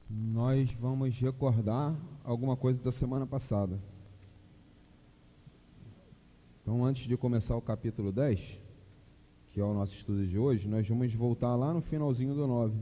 Nós vamos recordar alguma coisa da semana passada. Então, antes de começar o capítulo 10, que é o nosso estudo de hoje, nós vamos voltar lá no finalzinho do 9.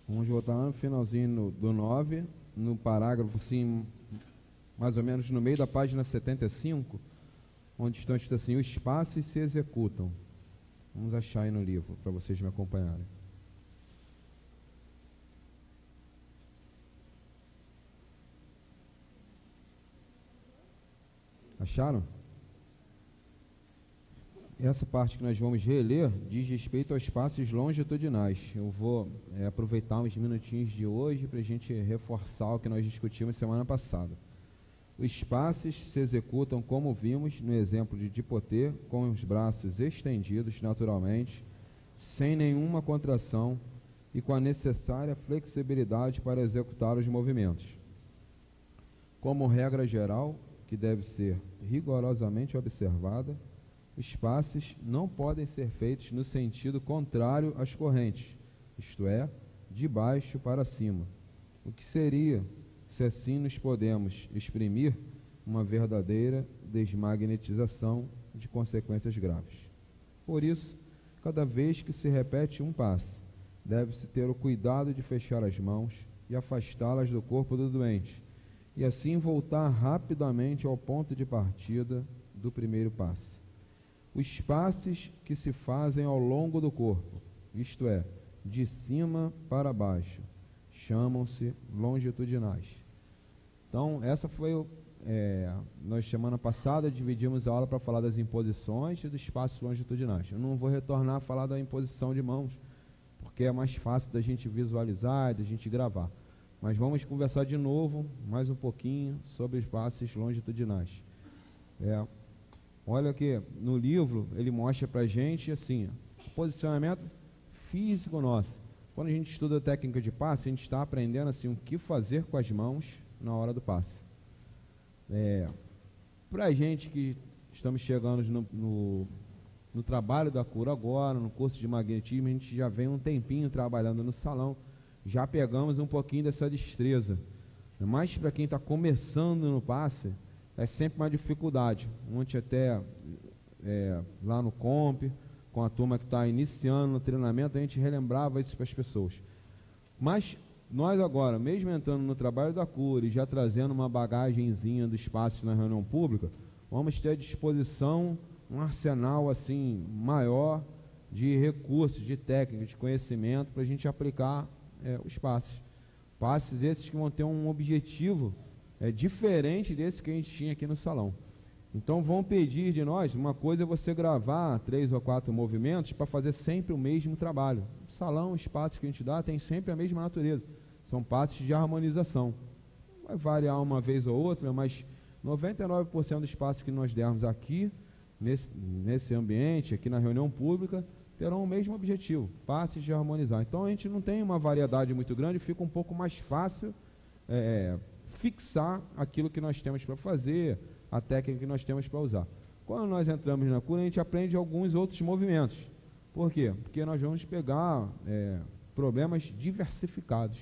Vamos voltar lá no finalzinho do 9, no parágrafo assim, mais ou menos no meio da página 75, onde estão escrito assim: os passos se executam. Vamos achar aí no livro, para vocês me acompanharem. Acharam? Essa parte que nós vamos reler diz respeito aos passos longitudinais. Eu vou aproveitar uns minutinhos de hoje para a gente reforçar o que nós discutimos semana passada. Os passos se executam como vimos no exemplo de Dipotê, com os braços estendidos naturalmente, sem nenhuma contração e com a necessária flexibilidade para executar os movimentos. Como regra geral, que deve ser rigorosamente observada, os passos não podem ser feitos no sentido contrário às correntes, isto é, de baixo para cima, o que seria, se assim nos podemos exprimir, uma verdadeira desmagnetização de consequências graves. Por isso, cada vez que se repete um passe, deve-se ter o cuidado de fechar as mãos e afastá-las do corpo do doente, e assim voltar rapidamente ao ponto de partida do primeiro passe. Os passes que se fazem ao longo do corpo, isto é, de cima para baixo, chamam-se longitudinais. Então, essa foi, nós semana passada dividimos a aula para falar das imposições e dos passos longitudinais. Eu não vou retornar a falar da imposição de mãos, porque é mais fácil da gente visualizar e da gente gravar. Mas vamos conversar de novo, mais um pouquinho, sobre os passos longitudinais. Olha que no livro ele mostra para a gente assim, o posicionamento físico nosso. Quando a gente estuda a técnica de passe, a gente está aprendendo assim o que fazer com as mãos na hora do passe. Para a gente que estamos chegando no trabalho da cura agora, no curso de magnetismo, a gente já vem um tempinho trabalhando no salão, já pegamos um pouquinho dessa destreza. Mas para quem está começando no passe, é sempre uma dificuldade. Ontem até lá no Comp, com a turma que está iniciando no treinamento, a gente relembrava isso para as pessoas. Mas nós agora, mesmo entrando no trabalho da cura e já trazendo uma bagagenzinha do espaço na reunião pública, vamos ter à disposição um arsenal assim maior de recursos, de técnicas, de conhecimento para a gente aplicar os passes. Passes esses que vão ter um objetivo diferente desse que a gente tinha aqui no salão. Então vão pedir de nós, uma coisa é você gravar 3 ou 4 movimentos para fazer sempre o mesmo trabalho. O salão, os passos que a gente dá, tem sempre a mesma natureza. São passos de harmonização. Vai variar uma vez ou outra, mas 99% dos passos que nós dermos aqui, nesse ambiente, aqui na reunião pública, terão o mesmo objetivo, passos de harmonizar. Então a gente não tem uma variedade muito grande, fica um pouco mais fácil fixar aquilo que nós temos para fazer, a técnica que nós temos para usar. Quando nós entramos na cura, a gente aprende alguns outros movimentos. Por quê? Porque nós vamos pegar problemas diversificados.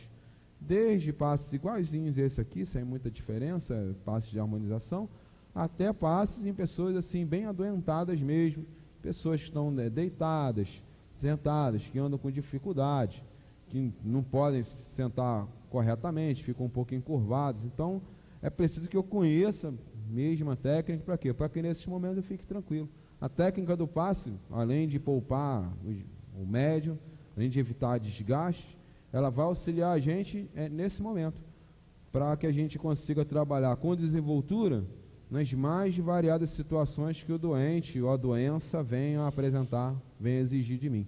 Desde passos iguaizinhos esse aqui, sem muita diferença, passos de harmonização, até passos em pessoas assim bem adoentadas mesmo, pessoas que estão deitadas, sentadas, que andam com dificuldade, que não podem sentar corretamente, ficam um pouco encurvados. Então é preciso que eu conheça mesmo a técnica. Para quê? Para que nesses momentos eu fique tranquilo. A técnica do passe, além de poupar o médium, além de evitar desgaste, ela vai auxiliar a gente nesse momento, para que a gente consiga trabalhar com desenvoltura nas mais variadas situações que o doente ou a doença venham a apresentar, venham exigir de mim.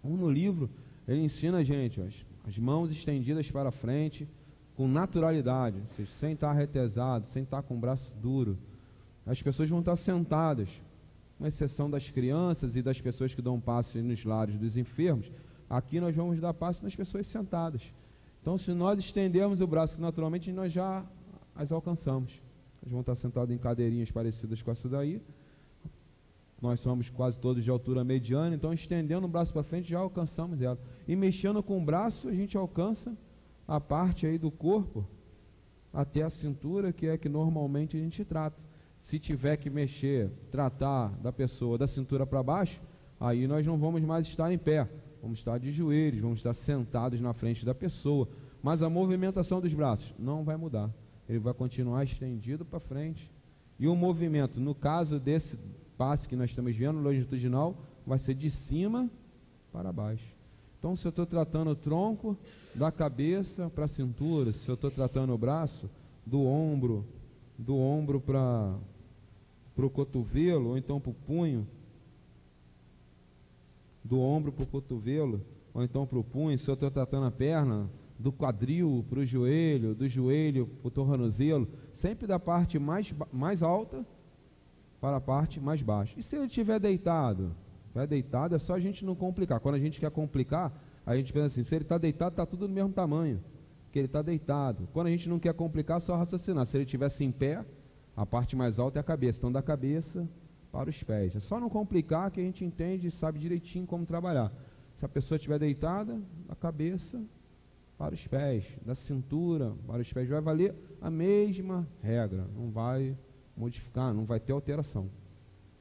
No livro ele ensina a gente as mãos estendidas para frente, com naturalidade, ou seja, sem estar retesado, sem estar com o braço duro. As pessoas vão estar sentadas, com exceção das crianças e das pessoas que dão passe nos lares dos enfermos. Aqui nós vamos dar passe nas pessoas sentadas. Então, se nós estendermos o braço, naturalmente nós já as alcançamos. Eles vão estar sentados em cadeirinhas parecidas com essa daí. Nós somos quase todos de altura mediana, então estendendo o braço para frente já alcançamos ela. E mexendo com o braço, a gente alcança a parte aí do corpo até a cintura, que é que normalmente a gente trata. Se tiver que mexer, tratar da pessoa da cintura para baixo, aí nós não vamos mais estar em pé, vamos estar de joelhos, vamos estar sentados na frente da pessoa. Mas a movimentação dos braços não vai mudar, ele vai continuar estendido para frente. E o movimento, no caso desse passe que nós estamos vendo, longitudinal, vai ser de cima para baixo. Então, se eu estou tratando o tronco, da cabeça para a cintura, se eu estou tratando o braço, do ombro para o cotovelo, ou então para o punho, do ombro para o cotovelo, ou então para o punho, se eu estou tratando a perna, do quadril para o joelho, do joelho para o tornozelo, sempre da parte mais alta para a parte mais baixa. E se ele estiver deitado? Vai deitado, é só a gente não complicar. Quando a gente quer complicar, a gente pensa assim, se ele está deitado, está tudo do mesmo tamanho, que ele está deitado. Quando a gente não quer complicar, só raciocinar. Se ele estivesse em pé, a parte mais alta é a cabeça. Então, da cabeça para os pés. É só não complicar que a gente entende e sabe direitinho como trabalhar. Se a pessoa estiver deitada, da cabeça para os pés, da cintura para os pés, vai valer a mesma regra. Não vai modificar, não vai ter alteração.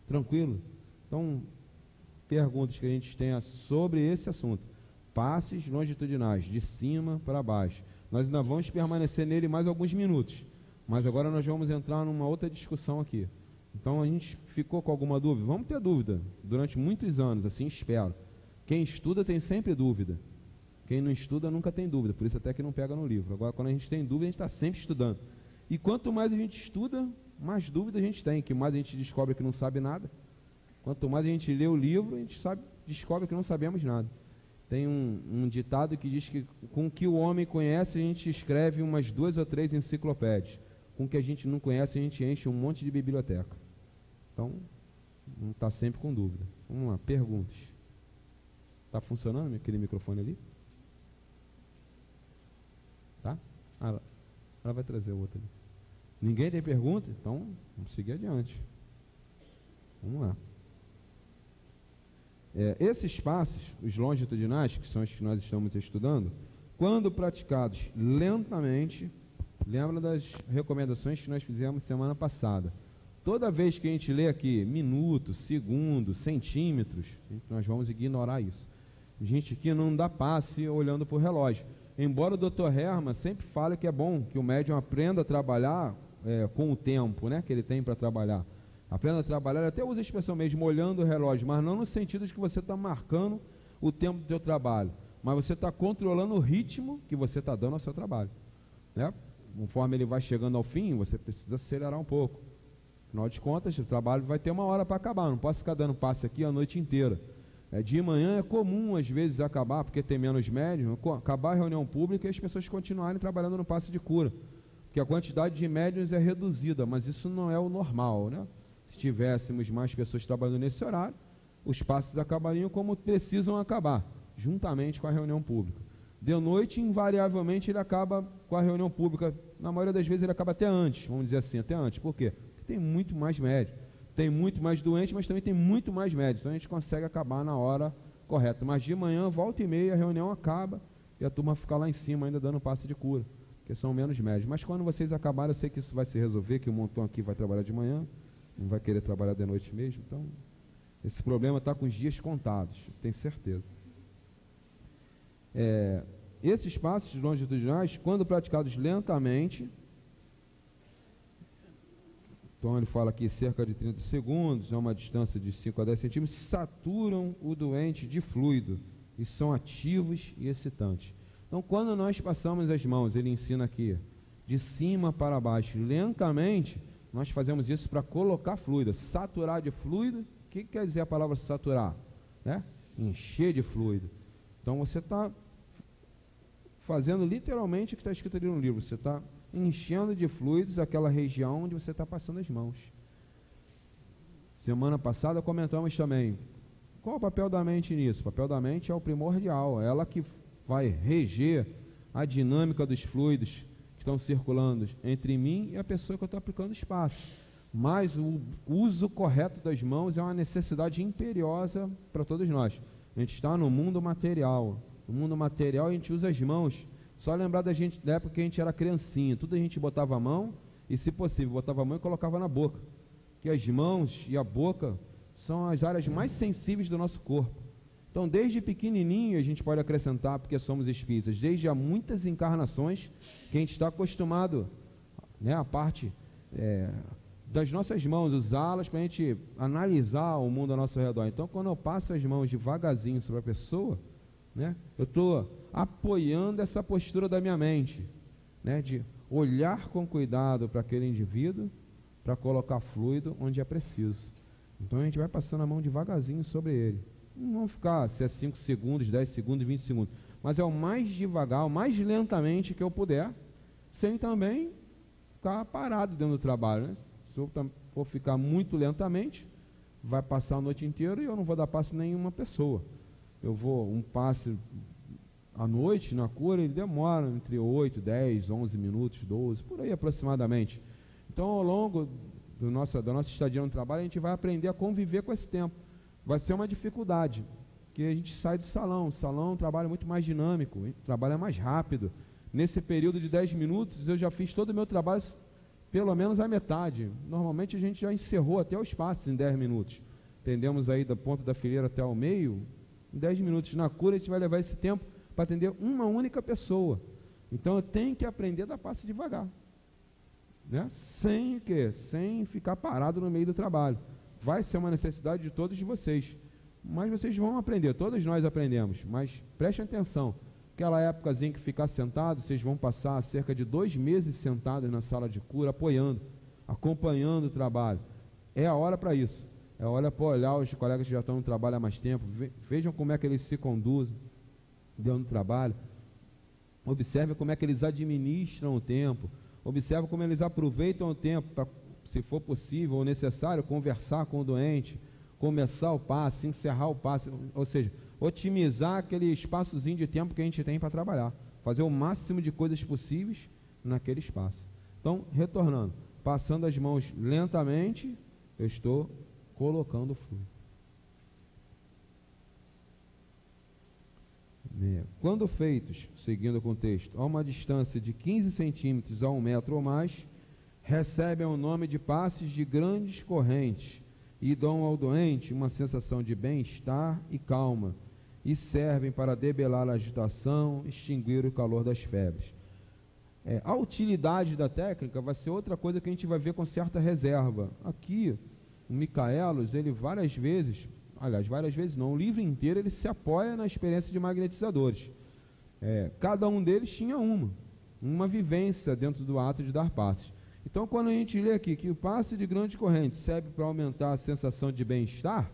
Tranquilo? Então, perguntas que a gente tenha sobre esse assunto. Passes longitudinais, de cima para baixo. Nós ainda vamos permanecer nele mais alguns minutos, mas agora nós vamos entrar numa outra discussão aqui. Então, a gente ficou com alguma dúvida? Vamos ter dúvida durante muitos anos, assim espero. Quem estuda tem sempre dúvida. Quem não estuda nunca tem dúvida, por isso até que não pega no livro. Agora, quando a gente tem dúvida, a gente está sempre estudando. E quanto mais a gente estuda, mais dúvida a gente tem, que mais a gente descobre que não sabe nada. Quanto mais a gente lê o livro, a gente descobre que não sabemos nada. Tem um ditado que diz que com o que o homem conhece, a gente escreve umas 2 ou 3 enciclopédias. Com o que a gente não conhece, a gente enche um monte de biblioteca. Então, não está sempre com dúvida. Vamos lá, perguntas. Está funcionando aquele microfone ali? Tá? Ela vai trazer o outro ali. Ninguém tem pergunta? Então, vamos seguir adiante. Vamos lá. Esses passos, os longitudinais, que são os que nós estamos estudando, quando praticados lentamente, lembra das recomendações que nós fizemos semana passada. Toda vez que a gente lê aqui minutos, segundos, centímetros, nós vamos ignorar isso. A gente aqui não dá passe olhando para o relógio. Embora o Dr. Herman sempre fale que é bom que o médium aprenda a trabalhar com o tempo, né, que ele tem para trabalhar. Aprenda a trabalhar, ele até usa a expressão mesmo, olhando o relógio, mas não no sentido de que você está marcando o tempo do seu trabalho, mas você está controlando o ritmo que você está dando ao seu trabalho, né? Conforme ele vai chegando ao fim, você precisa acelerar um pouco. Afinal de contas, o trabalho vai ter uma hora para acabar, não posso ficar dando passe aqui a noite inteira. De manhã é comum, às vezes, acabar, porque tem menos médium, acabar a reunião pública e as pessoas continuarem trabalhando no passe de cura, porque a quantidade de médiuns é reduzida, mas isso não é o normal, né? Se tivéssemos mais pessoas trabalhando nesse horário, os passes acabariam como precisam acabar, juntamente com a reunião pública. De noite, invariavelmente, ele acaba com a reunião pública, na maioria das vezes ele acaba até antes, vamos dizer assim, até antes. Por quê? Porque tem muito mais médium, tem muito mais doente, mas também tem muito mais médium, então a gente consegue acabar na hora correta. Mas de manhã, volta e meia, a reunião acaba e a turma fica lá em cima ainda dando passe de cura, porque são menos médios. Mas quando vocês acabarem, eu sei que isso vai se resolver, que o montão aqui vai trabalhar de manhã, não vai querer trabalhar de noite mesmo, então esse problema está com os dias contados, tenho certeza. Esses passos longitudinais, quando praticados lentamente, então ele fala aqui cerca de 30 segundos, a uma distância de 5 a 10 centímetros, saturam o doente de fluido e são ativos e excitantes. Então, quando nós passamos as mãos, ele ensina aqui, de cima para baixo, lentamente, nós fazemos isso para colocar fluido, saturar de fluido. O que quer dizer a palavra saturar? Né? Encher de fluido. Então você está fazendo literalmente o que está escrito ali no livro, você está enchendo de fluidos aquela região onde você está passando as mãos. Semana passada comentamos também, Qual o papel da mente nisso? O papel da mente é o primordial, é ela que vai reger a dinâmica dos fluidos que estão circulando entre mim e a pessoa que eu estou aplicando espaço. Mas o uso correto das mãos é uma necessidade imperiosa para todos nós. A gente está no mundo material. No mundo material a gente usa as mãos. Só lembrar da época que a gente era criancinha, tudo a gente botava a mão e, se possível, botava a mão e colocava na boca. Que as mãos e a boca são as áreas mais sensíveis do nosso corpo. Então, desde pequenininho a gente pode acrescentar, porque somos espíritas, desde há muitas encarnações que a gente está acostumado, né, a parte das nossas mãos, usá-las para a gente analisar o mundo ao nosso redor. Então, quando eu passo as mãos devagarzinho sobre a pessoa, né, eu estou apoiando essa postura da minha mente, né, de olhar com cuidado para aquele indivíduo, para colocar fluido onde é preciso. Então a gente vai passando a mão devagarzinho sobre ele. Não vamos ficar se é 5 segundos, 10 segundos, 20 segundos, mas é o mais devagar, o mais lentamente que eu puder, sem também ficar parado dentro do trabalho, né? Se eu for ficar muito lentamente, vai passar a noite inteira e eu não vou dar passe a nenhuma pessoa. Um passe à noite na cura, ele demora entre 8, 10, 11 minutos, 12, por aí aproximadamente. Então, ao longo da nossa estadia no trabalho, a gente vai aprender a conviver com esse tempo. Vai ser uma dificuldade, porque a gente sai do salão. O salão é um trabalho muito mais dinâmico, o trabalho é mais rápido. Nesse período de 10 minutos, eu já fiz todo o meu trabalho, pelo menos a metade. Normalmente a gente já encerrou até os passos em 10 minutos. Atendemos aí da ponta da fileira até o meio, em 10 minutos. Na cura, a gente vai levar esse tempo para atender uma única pessoa. Então, eu tenho que aprender a dar passe devagar, né? Sem ficar parado no meio do trabalho. Vai ser uma necessidade de todos vocês, mas vocês vão aprender, todos nós aprendemos, mas prestem atenção, aquela épocazinha que ficar sentado, vocês vão passar cerca de 2 meses sentados na sala de cura, apoiando, acompanhando o trabalho. É a hora para isso, é a hora para olhar os colegas que já estão no trabalho há mais tempo, vejam como é que eles se conduzem dentro do trabalho, observem como é que eles administram o tempo, observem como eles aproveitam o tempo para, se for possível ou necessário, conversar com o doente, começar o passe, encerrar o passe, ou seja, otimizar aquele espaçozinho de tempo que a gente tem para trabalhar, fazer o máximo de coisas possíveis naquele espaço. Então, retornando, passando as mãos lentamente, eu estou colocando o fluido. Quando feitos, seguindo com o texto, a uma distância de 15 centímetros a 1 metro ou mais, recebem o nome de passes de grandes correntes e dão ao doente uma sensação de bem-estar e calma, e servem para debelar a agitação, extinguir o calor das febres. A utilidade da técnica vai ser outra coisa que a gente vai ver com certa reserva. Aqui, o Michaelos, ele várias vezes não, o livro inteiro ele se apoia na experiência de magnetizadores. Cada um deles tinha uma vivência dentro do ato de dar passes. Então, quando a gente lê aqui que o passe de grande corrente serve para aumentar a sensação de bem-estar,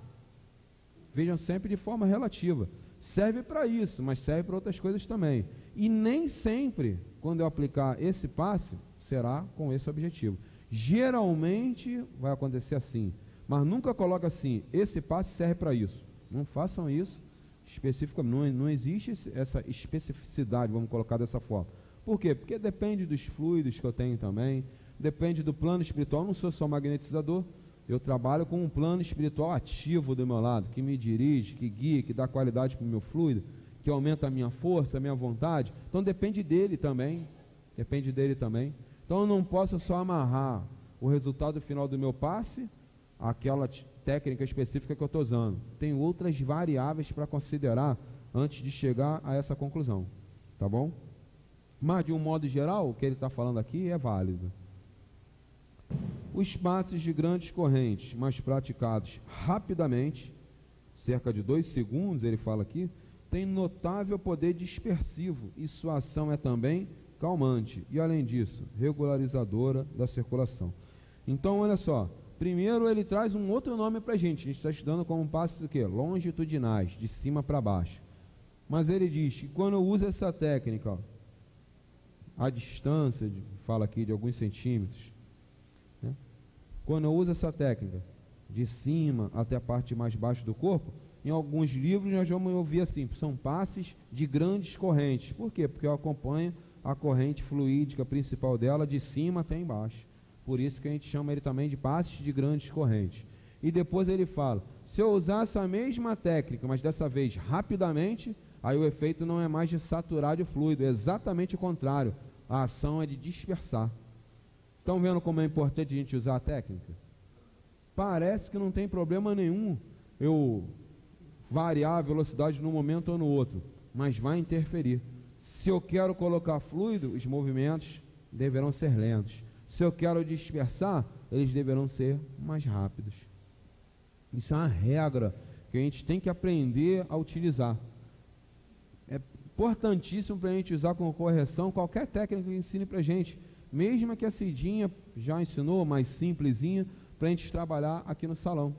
vejam sempre de forma relativa. Serve para isso, mas serve para outras coisas também. E nem sempre, quando eu aplicar esse passe, será com esse objetivo. Geralmente vai acontecer assim, mas nunca coloca assim, esse passe serve para isso. Não façam isso especificamente, não existe essa especificidade, vamos colocar dessa forma. Por quê? Porque depende dos fluidos que eu tenho também, depende do plano espiritual. Eu não sou só magnetizador, eu trabalho com um plano espiritual ativo do meu lado, que me dirige, que guia, que dá qualidade para o meu fluido, que aumenta a minha força, a minha vontade. Então depende dele também, Então eu não posso só amarrar o resultado final do meu passe àquela técnica específica que eu estou usando. Tem outras variáveis para considerar antes de chegar a essa conclusão, tá bom? Mas de um modo geral, o que ele está falando aqui é válido. Os passes de grandes correntes, mas praticados rapidamente, cerca de 2 segundos, ele fala aqui, tem notável poder dispersivo e sua ação é também calmante e, além disso, regularizadora da circulação. Então, olha só, primeiro ele traz um outro nome para a gente está estudando como passes longitudinais, de cima para baixo. Mas ele diz que quando eu uso essa técnica, a distância, fala aqui de alguns centímetros, né? Quando eu uso essa técnica de cima até a parte mais baixa do corpo, em alguns livros nós vamos ouvir assim, são passes de grandes correntes. Por quê? Porque eu acompanho a corrente fluídica principal dela de cima até embaixo. Por isso que a gente chama ele também de passes de grandes correntes. E depois ele fala, se eu usar essa mesma técnica, mas dessa vez rapidamente, aí o efeito não é mais de saturar de fluido, é exatamente o contrário. A ação é de dispersar. Estão vendo como é importante a gente usar a técnica? Parece que não tem problema nenhum eu variar a velocidade num momento ou no outro, mas vai interferir. Se eu quero colocar fluido, os movimentos deverão ser lentos. Se eu quero dispersar, eles deverão ser mais rápidos. Isso é uma regra que a gente tem que aprender a utilizar. É importantíssimo para a gente usar com correção qualquer técnica que ensine para a gente, mesmo que a Cidinha já ensinou, mais simplesinha, para a gente trabalhar aqui no salão.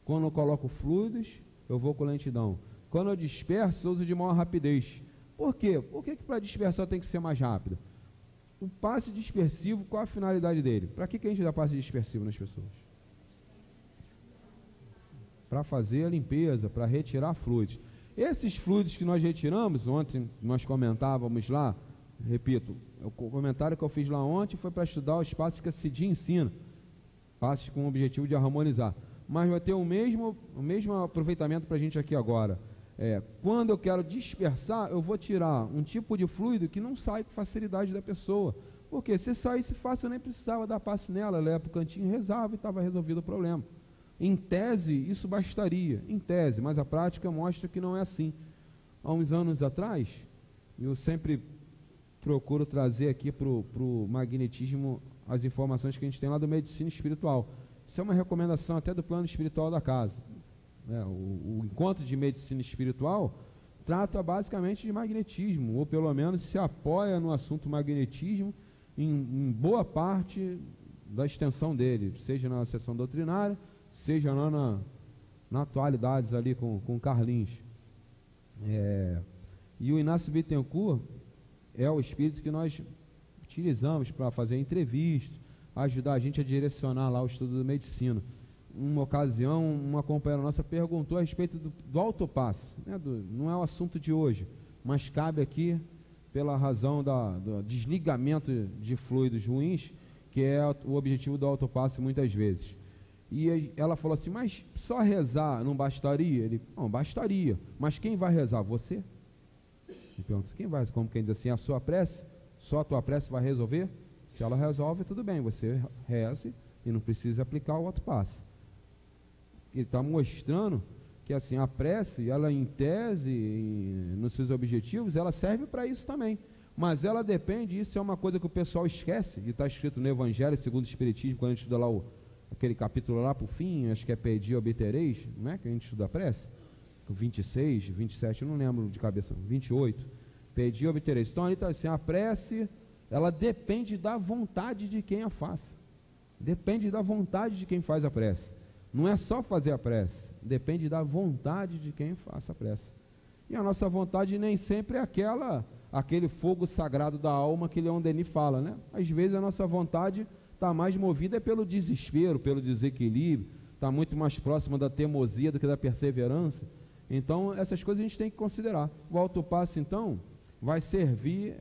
Quando eu coloco fluidos, eu vou com lentidão. Quando eu disperso, eu uso de maior rapidez. Por quê? Por que para dispersar tem que ser mais rápido? O passe dispersivo, qual a finalidade dele? Para que a gente dá passe dispersivo nas pessoas? Para fazer a limpeza, para retirar fluidos. Esses fluidos que nós retiramos, ontem nós comentávamos lá, repito, o comentário que eu fiz lá ontem foi para estudar os passos que a Cidinha ensina, passos com o objetivo de harmonizar. Mas vai ter o mesmo aproveitamento para a gente aqui agora. Quando eu quero dispersar, eu vou tirar um tipo de fluido que não sai com facilidade da pessoa. Porque se saísse fácil, eu nem precisava dar passe nela, ela ia para o cantinho, rezava e estava resolvido o problema. Em tese, isso bastaria, em tese, mas a prática mostra que não é assim. Há uns anos atrás, eu sempre procuro trazer aqui para o magnetismo as informações que a gente tem lá do medicina espiritual. Isso é uma recomendação até do plano espiritual da casa. O encontro de medicina espiritual trata basicamente de magnetismo, ou pelo menos se apoia no assunto magnetismo em boa parte da extensão dele, seja na sessão doutrinária, seja lá na atualidades ali com Carlinhos. E o Inácio Bittencourt é o espírito que nós utilizamos para fazer entrevistas, ajudar a gente a direcionar lá o estudo da medicina. Uma ocasião, uma companheira nossa perguntou a respeito do autopasse, né, não é o assunto de hoje, mas cabe aqui pela razão do desligamento de fluidos ruins, que é o objetivo do autopasse muitas vezes. E ela falou assim, mas só rezar não bastaria? Ele, não, bastaria, mas quem vai rezar? Você? Eu pergunto, quem vai? Como quem diz assim, a sua prece? Só a tua prece vai resolver? Se ela resolve, tudo bem, você reze e não precisa aplicar o autopasse. Ele está mostrando que assim, a prece, ela em tese, nos seus objetivos, ela serve para isso também. Mas ela depende, isso é uma coisa que o pessoal esquece, e está escrito no Evangelho segundo o Espiritismo, quando a gente estuda lá aquele capítulo lá para o fim, acho que é Pedi obtereis, não é que a gente estuda a prece? 26, 27, eu não lembro de cabeça, 28, Pedi obtereis. Então ali está assim, a prece, ela depende da vontade de quem a faz. Depende da vontade de quem faz a prece. Não é só fazer a prece, depende da vontade de quem faça a prece. E a nossa vontade nem sempre é aquele fogo sagrado da alma que Leon Denis fala, né? Às vezes a nossa vontade está mais movida pelo desespero, pelo desequilíbrio, está muito mais próxima da teimosia do que da perseverança. Então essas coisas a gente tem que considerar. O autopasse então vai servir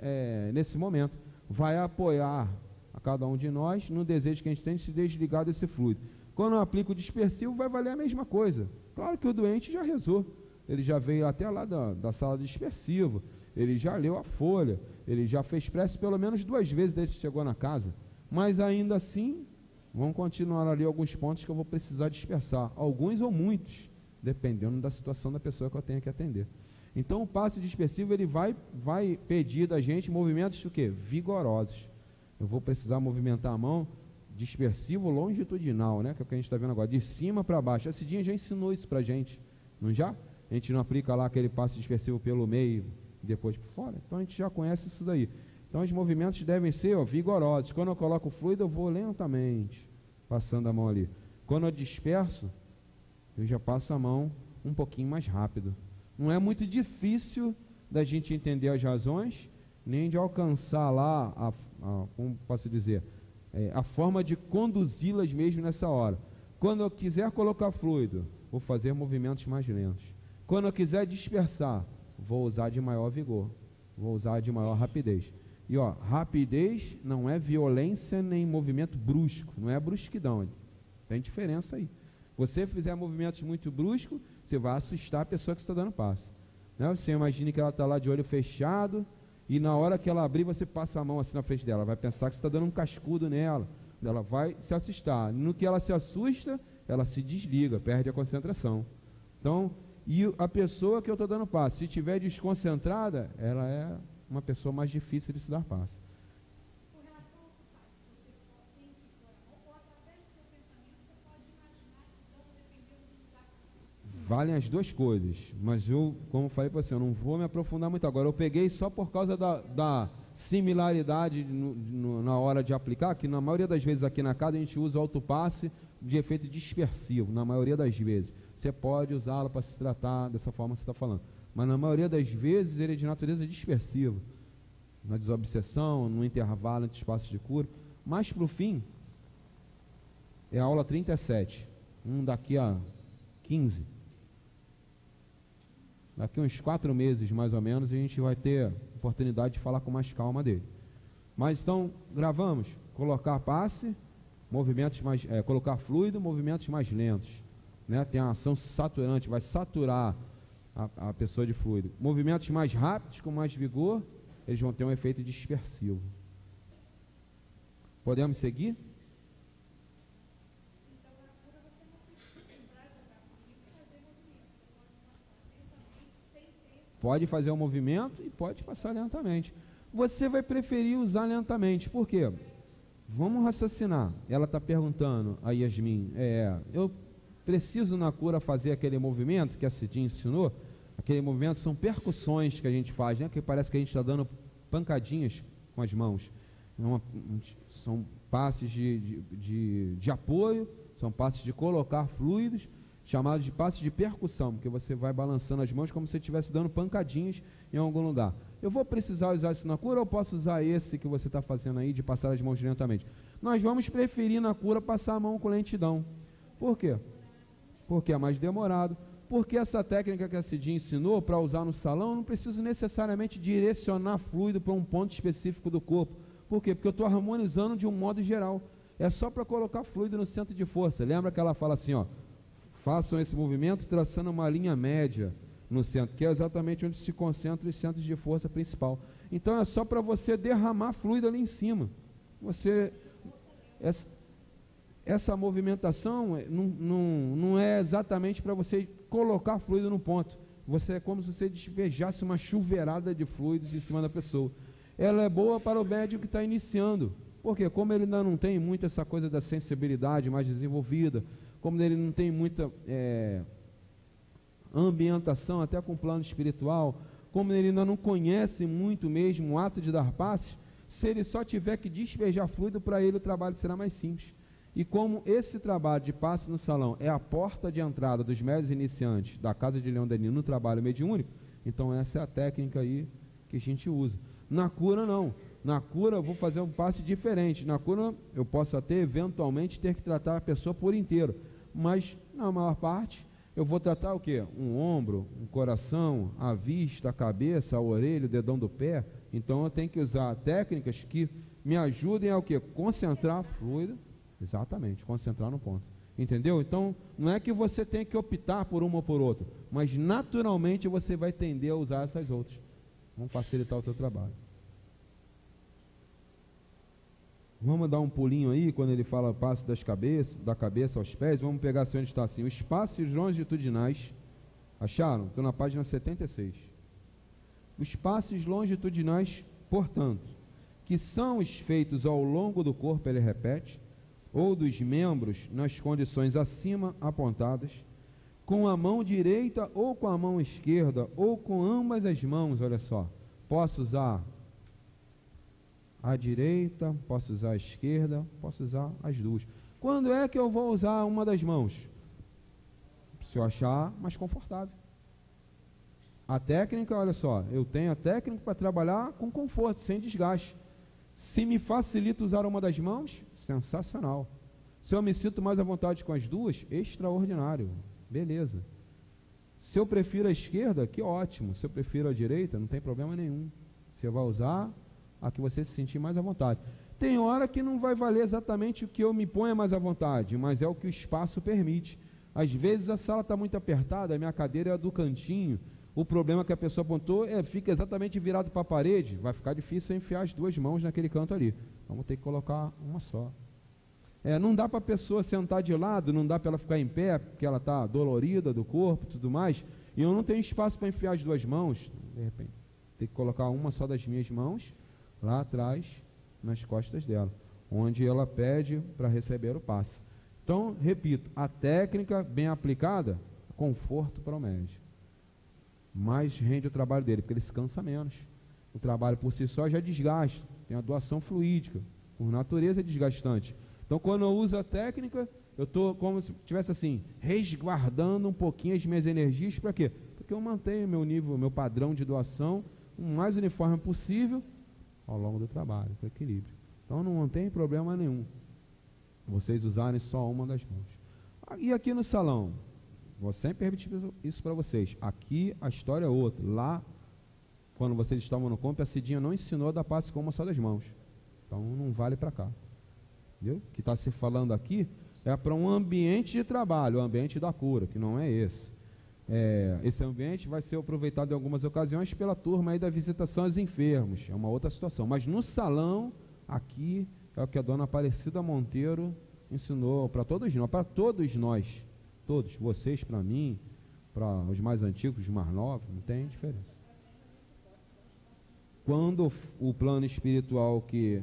nesse momento, vai apoiar a cada um de nós no desejo que a gente tem de se desligar desse fluido. Quando eu aplico o dispersivo, vai valer a mesma coisa. Claro que o doente já rezou, ele já veio até lá da sala de dispersivo, ele já leu a folha, ele já fez prece pelo menos 2 vezes desde que chegou na casa, mas ainda assim, vão continuar ali alguns pontos que eu vou precisar dispersar, alguns ou muitos, dependendo da situação da pessoa que eu tenho que atender. Então o passe dispersivo, ele vai pedir da gente movimentos o quê? Vigorosos. Eu vou precisar movimentar a mão, dispersivo longitudinal, né? Que é o que a gente está vendo agora, de cima para baixo. A Cidinha já ensinou isso para a gente, não já? A gente não aplica lá aquele passe dispersivo pelo meio e depois por fora. Então a gente já conhece isso daí. Então os movimentos devem ser vigorosos. Quando eu coloco o fluido, eu vou lentamente passando a mão ali. Quando eu disperso, eu já passo a mão um pouquinho mais rápido. Não é muito difícil da gente entender as razões, nem de alcançar lá como posso dizer, a forma de conduzi-las mesmo nessa hora. Quando eu quiser colocar fluido, vou fazer movimentos mais lentos. Quando eu quiser dispersar, vou usar de maior vigor, vou usar de maior rapidez. E ó, rapidez não é violência nem movimento brusco, não é brusquidão, tem diferença aí. Você fizer movimentos muito bruscos, você vai assustar a pessoa que está dando passe, né? Você imagine que ela está lá de olho fechado, e na hora que ela abrir, você passa a mão assim na frente dela, vai pensar que você está dando um cascudo nela, ela vai se assustar. No que ela se assusta, ela se desliga, perde a concentração. Então, e a pessoa que eu estou dando passe, se estiver desconcentrada, ela é uma pessoa mais difícil de se dar passe. Com relação ao passe, você tem que pôr a mão, ou através do seu pensamento, você pode imaginar se vão depender do lugar. Valem as duas coisas, mas eu, como falei para você, eu não vou me aprofundar muito agora. Eu peguei só por causa da similaridade na hora de aplicar, que na maioria das vezes aqui na casa a gente usa o autopasse de efeito dispersivo, na maioria das vezes. Você pode usá-lo para se tratar dessa forma que você está falando, mas na maioria das vezes ele é de natureza dispersiva, na desobsessão, no intervalo entre espaços de cura. Mas para o fim, é a aula 37, daqui a 15. Daqui uns 4 meses, mais ou menos, a gente vai ter oportunidade de falar com mais calma dele. Mas então, gravamos, colocar passe, movimentos mais, colocar fluido, movimentos mais lentos, né? Tem a ação saturante, vai saturar a pessoa de fluido. Movimentos mais rápidos, com mais vigor, eles vão ter um efeito dispersivo. Podemos seguir? Então, na cura, você não precisa lembrar de jogar comigo e fazer movimento. Você pode passar lentamente, sem tempo. Pode fazer o movimento e pode passar lentamente. Você vai preferir usar lentamente, por quê? Vamos raciocinar. Ela está perguntando, a Yasmin, eu preciso na cura fazer aquele movimento que a Cidinha ensinou? Aquele movimento são percussões que a gente faz, né? Que parece que a gente está dando pancadinhas com as mãos. São passes de apoio, são passes de colocar fluidos, chamados de passes de percussão, porque você vai balançando as mãos como se você estivesse dando pancadinhas em algum lugar. Eu vou precisar usar isso na cura ou posso usar esse que você está fazendo aí, de passar as mãos lentamente? Nós vamos preferir na cura passar a mão com lentidão. Por quê? Porque é mais demorado. Porque essa técnica que a Cidinha ensinou para usar no salão, eu não preciso necessariamente direcionar fluido para um ponto específico do corpo. Por quê? Porque eu estou harmonizando de um modo geral. É só para colocar fluido no centro de força. Lembra que ela fala assim, ó, façam esse movimento traçando uma linha média no centro, que é exatamente onde se concentram os centros de força principal. Então é só para você derramar fluido ali em cima. Essa movimentação não é exatamente para você colocar fluido no ponto. É como se você despejasse uma chuveirada de fluidos em cima da pessoa. Ela é boa para o médico que está iniciando. Porque como ele ainda não tem muito essa coisa da sensibilidade mais desenvolvida, como ele não tem muita ambientação até com o plano espiritual, como ele ainda não conhece muito mesmo o ato de dar passes, se ele só tiver que despejar fluido, para ele o trabalho será mais simples. E como esse trabalho de passe no salão é a porta de entrada dos médios iniciantes da Casa de Leão Denis no trabalho mediúnico, então essa é a técnica aí que a gente usa. Na cura não. Na cura eu vou fazer um passe diferente. Na cura eu posso até eventualmente ter que tratar a pessoa por inteiro, mas na maior parte eu vou tratar o quê? Um ombro, um coração, a vista, a cabeça, a orelha, o dedão do pé. Então eu tenho que usar técnicas que me ajudem a o quê? Concentrar fluido. Exatamente, concentrar no ponto. Entendeu? Então, não é que você tem que optar por uma ou por outra, mas naturalmente você vai tender a usar essas outras. Vamos facilitar o seu trabalho. Vamos dar um pulinho aí, quando ele fala passo da cabeça aos pés, vamos pegar assim onde está assim, os passos longitudinais, acharam? Estou na página 76. Os passos longitudinais, portanto, que são os feitos ao longo do corpo, ele repete, ou dos membros nas condições acima apontadas, com a mão direita ou com a mão esquerda, ou com ambas as mãos, olha só, posso usar a direita, posso usar a esquerda, posso usar as duas. Quando é que eu vou usar uma das mãos? Se eu achar mais confortável. A técnica, olha só, eu tenho a técnica para trabalhar com conforto, sem desgaste. Se me facilita usar uma das mãos, sensacional. Se eu me sinto mais à vontade com as duas, extraordinário. beleza. Se eu prefiro a esquerda, que ótimo. Se eu prefiro a direita, não tem problema nenhum. Você vai usar a que você se sentir mais à vontade. Tem hora que não vai valer exatamente o que eu me ponha mais à vontade, mas é o que o espaço permite. Às vezes a sala está muito apertada, a minha cadeira é do cantinho, o problema que a pessoa apontou fica exatamente virado para a parede, vai ficar difícil enfiar as duas mãos naquele canto ali. Vamos ter que colocar uma só. Não dá para a pessoa sentar de lado, não dá para ela ficar em pé, porque ela está dolorida do corpo e tudo mais, e eu não tenho espaço para enfiar as duas mãos, de repente, tem que colocar uma só das minhas mãos, lá atrás, nas costas dela, onde ela pede para receber o passe. Então, repito, a técnica bem aplicada, conforto para o médico, mais rende o trabalho dele, porque ele se cansa menos. O trabalho por si só já desgasta, tem a doação fluídica, por natureza é desgastante. Então, quando eu uso a técnica, eu estou como se estivesse assim, resguardando um pouquinho as minhas energias, para quê? Porque eu mantenho meu nível, meu padrão de doação o mais uniforme possível ao longo do trabalho, com equilíbrio. Então, não tem problema nenhum vocês usarem só uma das mãos. E aqui no salão, vou sempre repetir isso para vocês, aqui a história é outra. Lá, quando vocês estavam no campo, a Cidinha não ensinou a dar passe com uma só das mãos. Então, não vale para cá. Entendeu? O que está se falando aqui é para um ambiente de trabalho, o ambiente da cura, que não é esse. Esse ambiente vai ser aproveitado em algumas ocasiões pela turma aí da visitação aos enfermos, é uma outra situação. Mas no salão, aqui, é o que a dona Aparecida Monteiro ensinou para todos nós, todos, vocês, para mim, para os mais antigos, os mais novos, não tem diferença. Quando o plano espiritual que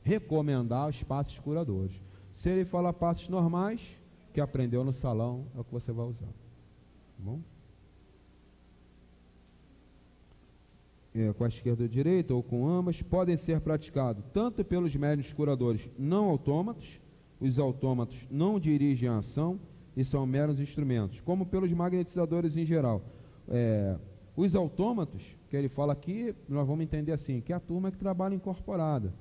recomendar os passos curadores. Se ele falar passos normais, que aprendeu no salão, é o que você vai usar. Tá bom? Com a esquerda ou a direita, ou com ambas, podem ser praticados tanto pelos médiuns curadores não autômatos, os autômatos não dirigem a ação e são meros instrumentos, como pelos magnetizadores em geral. Os autômatos, que ele fala aqui, nós vamos entender assim, que é a turma que trabalha incorporada.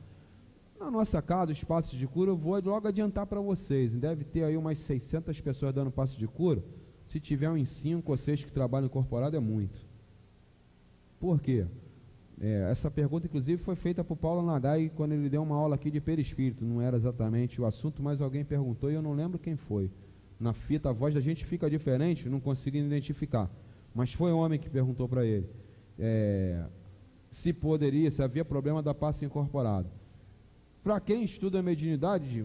Na nossa casa, os passos de cura, eu vou logo adiantar para vocês, deve ter aí umas 600 pessoas dando passo de cura, se tiver uns 5 ou 6 que trabalham incorporado é muito. Por quê? Essa pergunta, inclusive, foi feita por Paulo Nagai quando ele deu uma aula aqui de perispírito, não era exatamente o assunto, mas alguém perguntou e eu não lembro quem foi. Na fita, a voz da gente fica diferente, não consigo identificar, mas foi um homem que perguntou para ele, se havia problema da passo incorporado. Para quem estuda a mediunidade,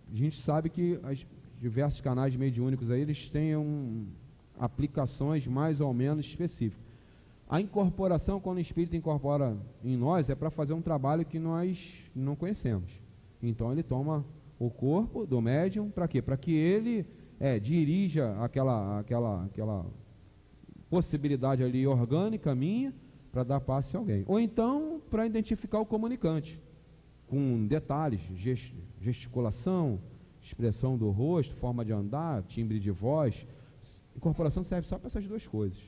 a gente sabe que os diversos canais mediúnicos aí, eles têm aplicações mais ou menos específicas. A incorporação, quando o espírito incorpora em nós, é para fazer um trabalho que nós não conhecemos. Então ele toma o corpo do médium, para quê? Para que ele dirija aquela possibilidade ali orgânica minha, para dar passe a alguém. Ou então, para identificar o comunicante, com detalhes, gesticulação, expressão do rosto, forma de andar, timbre de voz. Incorporação serve só para essas duas coisas.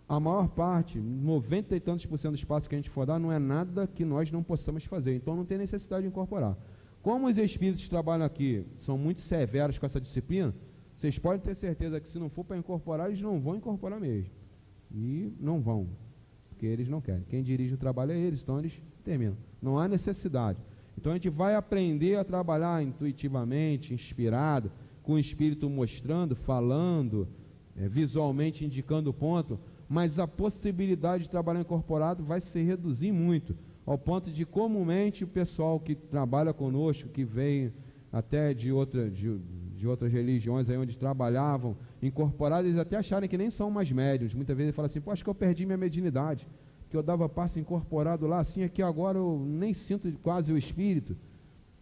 A maior parte, 90 e tantos % do espaço que a gente for dar, não é nada que nós não possamos fazer, então não tem necessidade de incorporar. Como os espíritos que trabalham aqui são muito severos com essa disciplina, vocês podem ter certeza que se não for para incorporar, eles não vão incorporar mesmo. E não vão, porque eles não querem. Quem dirige o trabalho é eles, então eles terminam. Não há necessidade. Então a gente vai aprender a trabalhar intuitivamente, inspirado, com o espírito mostrando, falando, visualmente indicando o ponto, mas a possibilidade de trabalhar incorporado vai se reduzir muito, ao ponto de comumente o pessoal que trabalha conosco, que vem até de outras religiões aí onde trabalhavam incorporados, eles até acharem que nem são mais médiuns. Muitas vezes ele fala assim, acho que eu perdi minha mediunidade, que eu dava passe incorporado lá, assim, aqui agora eu nem sinto quase o espírito.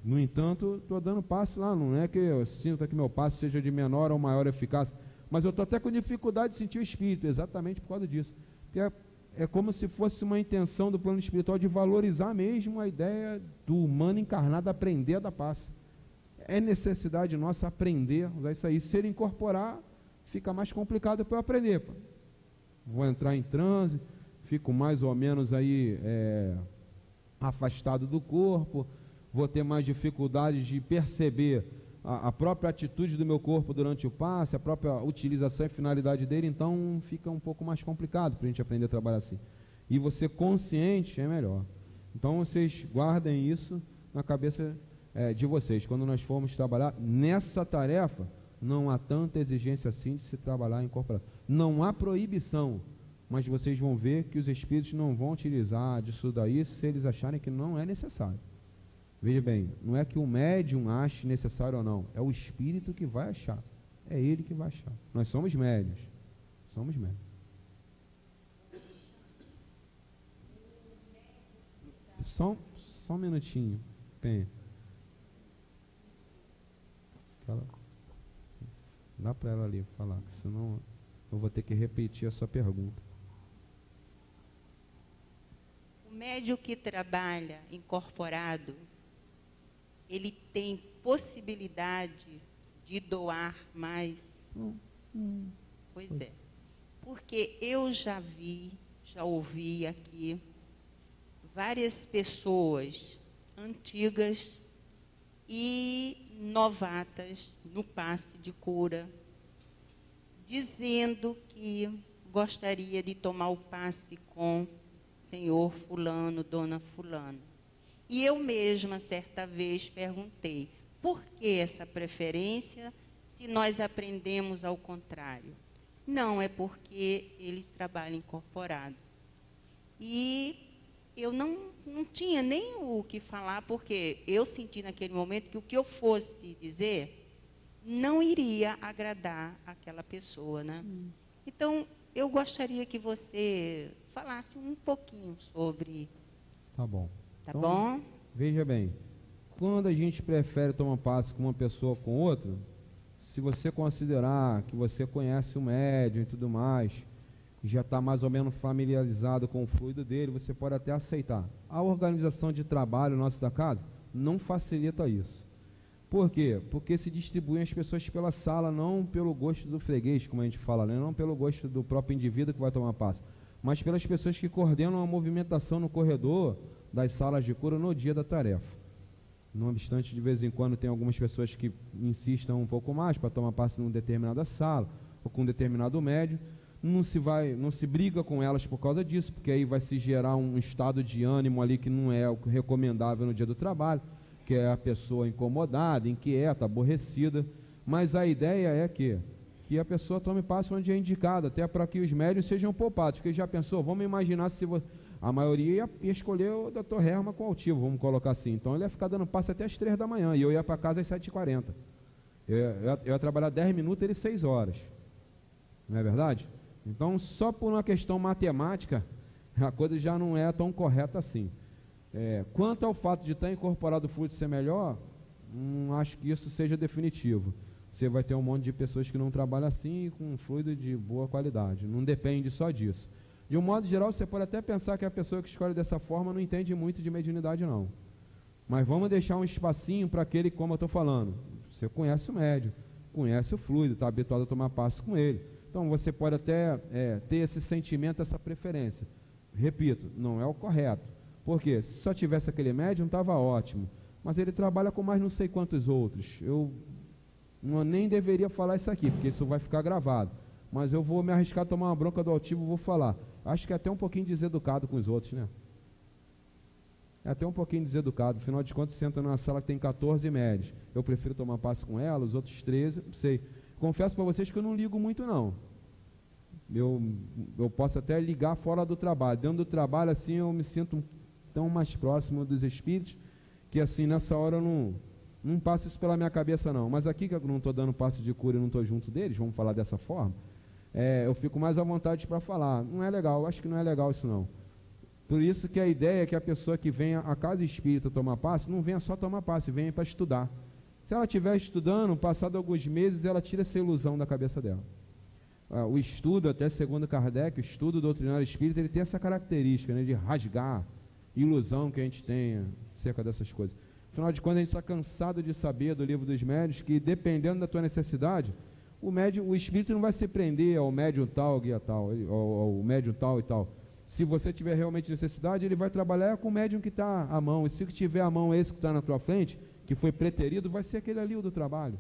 No entanto, estou dando passe lá, não é que eu sinto que meu passe seja de menor ou maior eficácia, mas eu estou até com dificuldade de sentir o espírito, exatamente por causa disso. Porque é como se fosse uma intenção do plano espiritual de valorizar mesmo a ideia do humano encarnado aprender a dar passe. É necessidade nossa aprender a usar isso aí. Se ele incorporar, fica mais complicado para eu aprender. Vou entrar em transe, fico mais ou menos aí afastado do corpo, vou ter mais dificuldades de perceber a própria atitude do meu corpo durante o passe, a própria utilização e finalidade dele, então fica um pouco mais complicado para a gente aprender a trabalhar assim. E você consciente é melhor. Então vocês guardem isso na cabeça de vocês. Quando nós formos trabalhar nessa tarefa, não há tanta exigência assim de se trabalhar incorporado. Não há proibição, mas vocês vão ver que os espíritos não vão utilizar disso daí se eles acharem que não é necessário. Veja bem, não é que o médium ache necessário ou não, é o espírito que vai achar, é ele que vai achar. Nós somos médiuns, somos médiuns. Só um minutinho, Penha. Dá para ela ali falar, que senão eu vou ter que repetir a sua pergunta. O médium que trabalha incorporado, ele tem possibilidade de doar mais? Pois é. Porque eu já ouvi aqui várias pessoas antigas e novatas no passe de cura, dizendo que gostaria de tomar o passe com senhor fulano, dona fulano. E eu mesma, certa vez, perguntei, por que essa preferência se nós aprendemos ao contrário? Não, é porque ele trabalha incorporado. E eu não tinha nem o que falar, porque eu senti naquele momento que o que eu fosse dizer não iria agradar aquela pessoa, né? Então, eu gostaria que você falasse um pouquinho sobre... Tá bom. Tá então, bom? Veja bem, quando a gente prefere tomar passe com uma pessoa com outra, se você considerar que você conhece o médium e tudo mais, já está mais ou menos familiarizado com o fluido dele, você pode até aceitar. A organização de trabalho nossa da casa não facilita isso. Por quê? Porque se distribuem as pessoas pela sala, não pelo gosto do freguês, como a gente fala, né? Não pelo gosto do próprio indivíduo que vai tomar passe, mas pelas pessoas que coordenam a movimentação no corredor das salas de cura no dia da tarefa. Não obstante, de vez em quando tem algumas pessoas que insistem um pouco mais para tomar passe numa determinada sala ou com um determinado médium, não se briga com elas por causa disso, porque aí vai se gerar um estado de ânimo ali que não é o recomendável no dia do trabalho, que é a pessoa incomodada, inquieta, aborrecida. Mas a ideia é que a pessoa tome passe onde é indicado, até para que os médios sejam poupados, porque já pensou, vamos imaginar se a maioria ia escolher o Dr. Herman com altivo, vamos colocar assim, então ele ia ficar dando passe até as 3 da manhã, e eu ia para casa às 7h40, eu ia trabalhar 10 minutos, ele 6 horas, não é verdade? Então, só por uma questão matemática, a coisa já não é tão correta assim. Quanto ao fato de estar incorporado o fluido ser melhor, não acho que isso seja definitivo. Você vai ter um monte de pessoas que não trabalham assim, com um fluido de boa qualidade, não depende só disso. De um modo geral, você pode até pensar que a pessoa que escolhe dessa forma não entende muito de mediunidade, não. Mas vamos deixar um espacinho para aquele, como eu estou falando, você conhece o médium, conhece o fluido, está habituado a tomar passe com ele. Então você pode até ter esse sentimento, essa preferência. Repito, não é o correto. Por quê? Se só tivesse aquele médium, estava ótimo. Mas ele trabalha com mais não sei quantos outros. Eu nem deveria falar isso aqui, porque isso vai ficar gravado. Mas eu vou me arriscar a tomar uma bronca do altivo, vou falar. Acho que é até um pouquinho deseducado com os outros, né? É até um pouquinho deseducado. Afinal de contas, você entra numa sala que tem 14 médios. Eu prefiro tomar passe com ela, os outros 13, não sei. Confesso para vocês que eu não ligo muito, não. Eu posso até ligar fora do trabalho. Dentro do trabalho, assim, eu me sinto tão mais próximo dos espíritos, que assim, nessa hora eu não passo isso pela minha cabeça, não. Mas aqui que eu não estou dando passo de cura e não estou junto deles, vamos falar dessa forma, eu fico mais à vontade para falar. Não é legal, acho que não é legal isso, não. Por isso que a ideia é que a pessoa que venha à casa espírita tomar passe, não venha só tomar passe, venha para estudar. Se ela estiver estudando, passado alguns meses, ela tira essa ilusão da cabeça dela. O estudo, até segundo Kardec, o estudo doutrinário espírita, ele tem essa característica, né, de rasgar ilusão que a gente tem acerca dessas coisas. Afinal de contas, a gente está cansado de saber do livro dos médiuns que, dependendo da tua necessidade, o espírito não vai se prender ao médium tal, guia tal, ao médium tal e tal. Se você tiver realmente necessidade, ele vai trabalhar com o médium que está à mão. E se tiver à mão esse que está na tua frente, que foi preterido, vai ser aquele ali o do trabalho.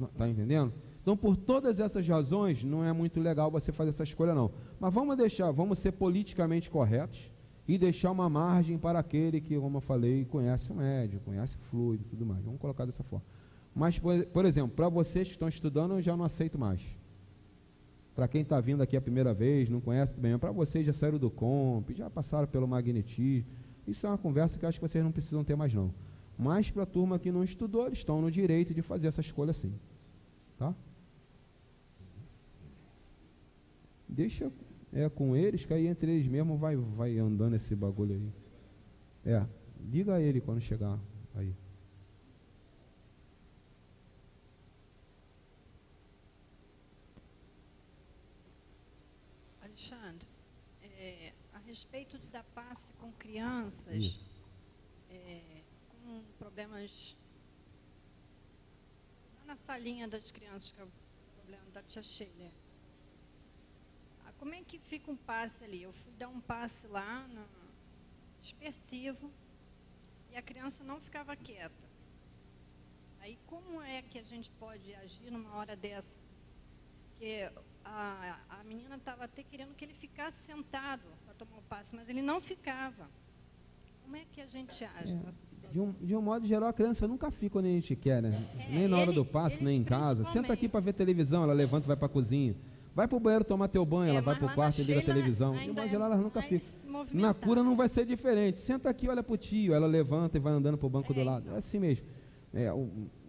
Está entendendo? Então, por todas essas razões, não é muito legal você fazer essa escolha, não. Mas vamos ser politicamente corretos e deixar uma margem para aquele que, como eu falei, conhece o médium, conhece o fluido e tudo mais. Vamos colocar dessa forma. Mas, por exemplo, para vocês que estão estudando, eu já não aceito mais. Para quem está vindo aqui a primeira vez, não conhece tudo bem, para vocês já saíram do comp, já passaram pelo magnetismo, isso é uma conversa que eu acho que vocês não precisam ter mais, não. Mas para a turma que não estudou, eles estão no direito de fazer essa escolha sim. Tá? Deixa com eles, que aí entre eles mesmo vai andando esse bagulho aí. Liga a ele quando chegar aí. Alexandre, a respeito de dar passe com crianças com problemas na salinha das crianças, que é o problema da tia Sheila. Como é que fica um passe ali? Eu fui dar um passe lá, dispersivo, e a criança não ficava quieta. Aí como é que a gente pode agir numa hora dessa? Porque a menina estava até querendo que ele ficasse sentado para tomar o passe, mas ele não ficava. Como é que a gente age nessa situação? De um modo geral, a criança nunca fica onde a gente quer, né? Nem na hora do passe, nem em casa. Senta aqui para ver televisão, ela levanta e vai para a cozinha. Vai para o banheiro tomar teu banho, ela vai para o quarto e liga a televisão. De modo geral, ela nunca fica. Na cura não vai ser diferente. Senta aqui, olha para o tio, ela levanta e vai andando para o banco do lado. É assim mesmo.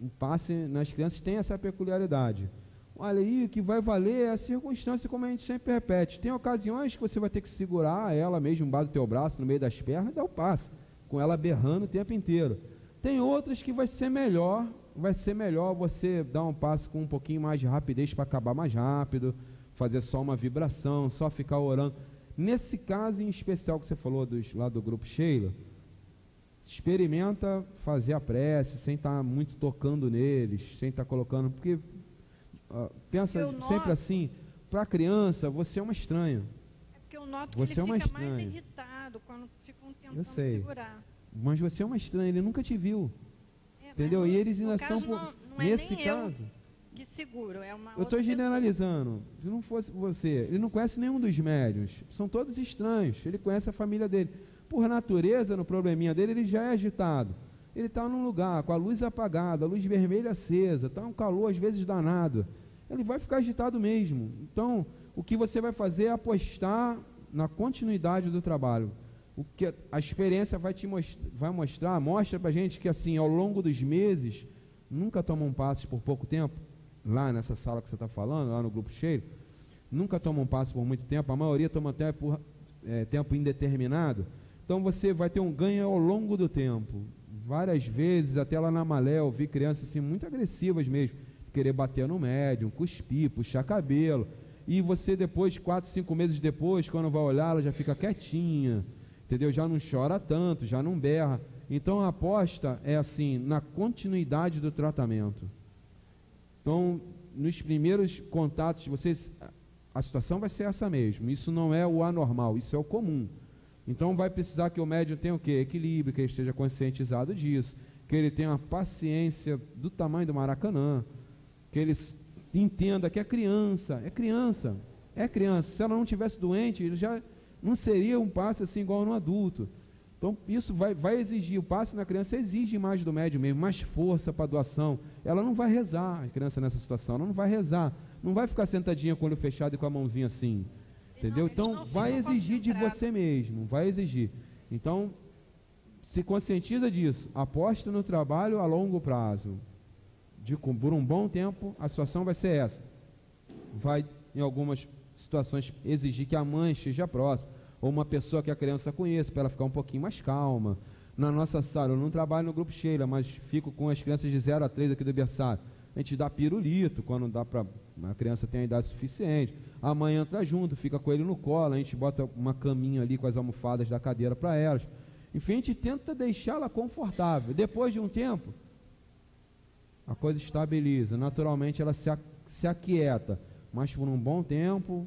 O passe nas crianças tem essa peculiaridade. Olha aí, o que vai valer é a circunstância, como a gente sempre repete. Tem ocasiões que você vai ter que segurar ela mesmo embaixo do teu braço, no meio das pernas, e dar o passe, com ela berrando o tempo inteiro. Tem outras que vai ser melhor você dar um passe com um pouquinho mais de rapidez para acabar mais rápido, fazer só uma vibração, só ficar orando. Nesse caso em especial que você falou lá do grupo Sheila, experimenta fazer a prece, sem estar muito tocando neles, sem estar colocando, porque pensa sempre assim, para a criança, você é uma estranha. É porque eu noto que ele fica mais irritado quando ficam tentando segurar. Mas você é uma estranha, ele nunca te viu. Entendeu? E eles ainda são nesse caso. Que seguro, é uma eu estou generalizando. Se não fosse você, ele não conhece nenhum dos médiuns. São todos estranhos. Ele conhece a família dele. Por natureza, no probleminha dele, ele já é agitado. Ele está num lugar com a luz apagada, a luz vermelha acesa, está um calor às vezes danado. Ele vai ficar agitado mesmo. Então, o que você vai fazer é apostar na continuidade do trabalho. O que a experiência mostra para a gente que assim, ao longo dos meses, nunca tomam passes por pouco tempo, lá nessa sala que você está falando, lá no grupo cheio, nunca tomam passe por muito tempo, a maioria toma até por tempo indeterminado. Então você vai ter um ganho ao longo do tempo. Várias vezes, até lá na Malé, eu vi crianças assim, muito agressivas mesmo, querer bater no médium, cuspir, puxar cabelo, e você depois, 4, 5 meses depois, quando vai olhar, ela já fica quietinha, entendeu? Já não chora tanto, já não berra. Então a aposta é assim, na continuidade do tratamento. Então, nos primeiros contatos, a situação vai ser essa mesmo. Isso não é o anormal, isso é o comum. Então vai precisar que o médium tenha o quê? Equilíbrio, que ele esteja conscientizado disso, que ele tenha uma paciência do tamanho do Maracanã, que ele entenda que é criança. Se ela não tivesse doente, ele já não seria um passe assim igual no adulto. Então isso vai exigir, o passe na criança exige mais do médium mesmo, mais força para a doação. Ela não vai rezar, a criança nessa situação, ela não vai rezar, não vai ficar sentadinha com o olho fechado e com a mãozinha assim, entendeu? Então vai exigir de você mesmo, vai exigir. Então se conscientiza disso, aposta no trabalho a longo prazo, por um bom tempo a situação vai ser essa. Vai em algumas situações exigir que a mãe esteja próxima, ou uma pessoa que a criança conheça, para ela ficar um pouquinho mais calma. Na nossa sala, eu não trabalho no grupo Sheila, mas fico com as crianças de 0 a 3 aqui do berçário. A gente dá pirulito, quando dá para a criança ter a idade suficiente. A mãe entra junto, fica com ele no colo, a gente bota uma caminha ali com as almofadas da cadeira para elas. Enfim, a gente tenta deixá-la confortável. Depois de um tempo, a coisa estabiliza. Naturalmente, ela se aquieta, mas por um bom tempo,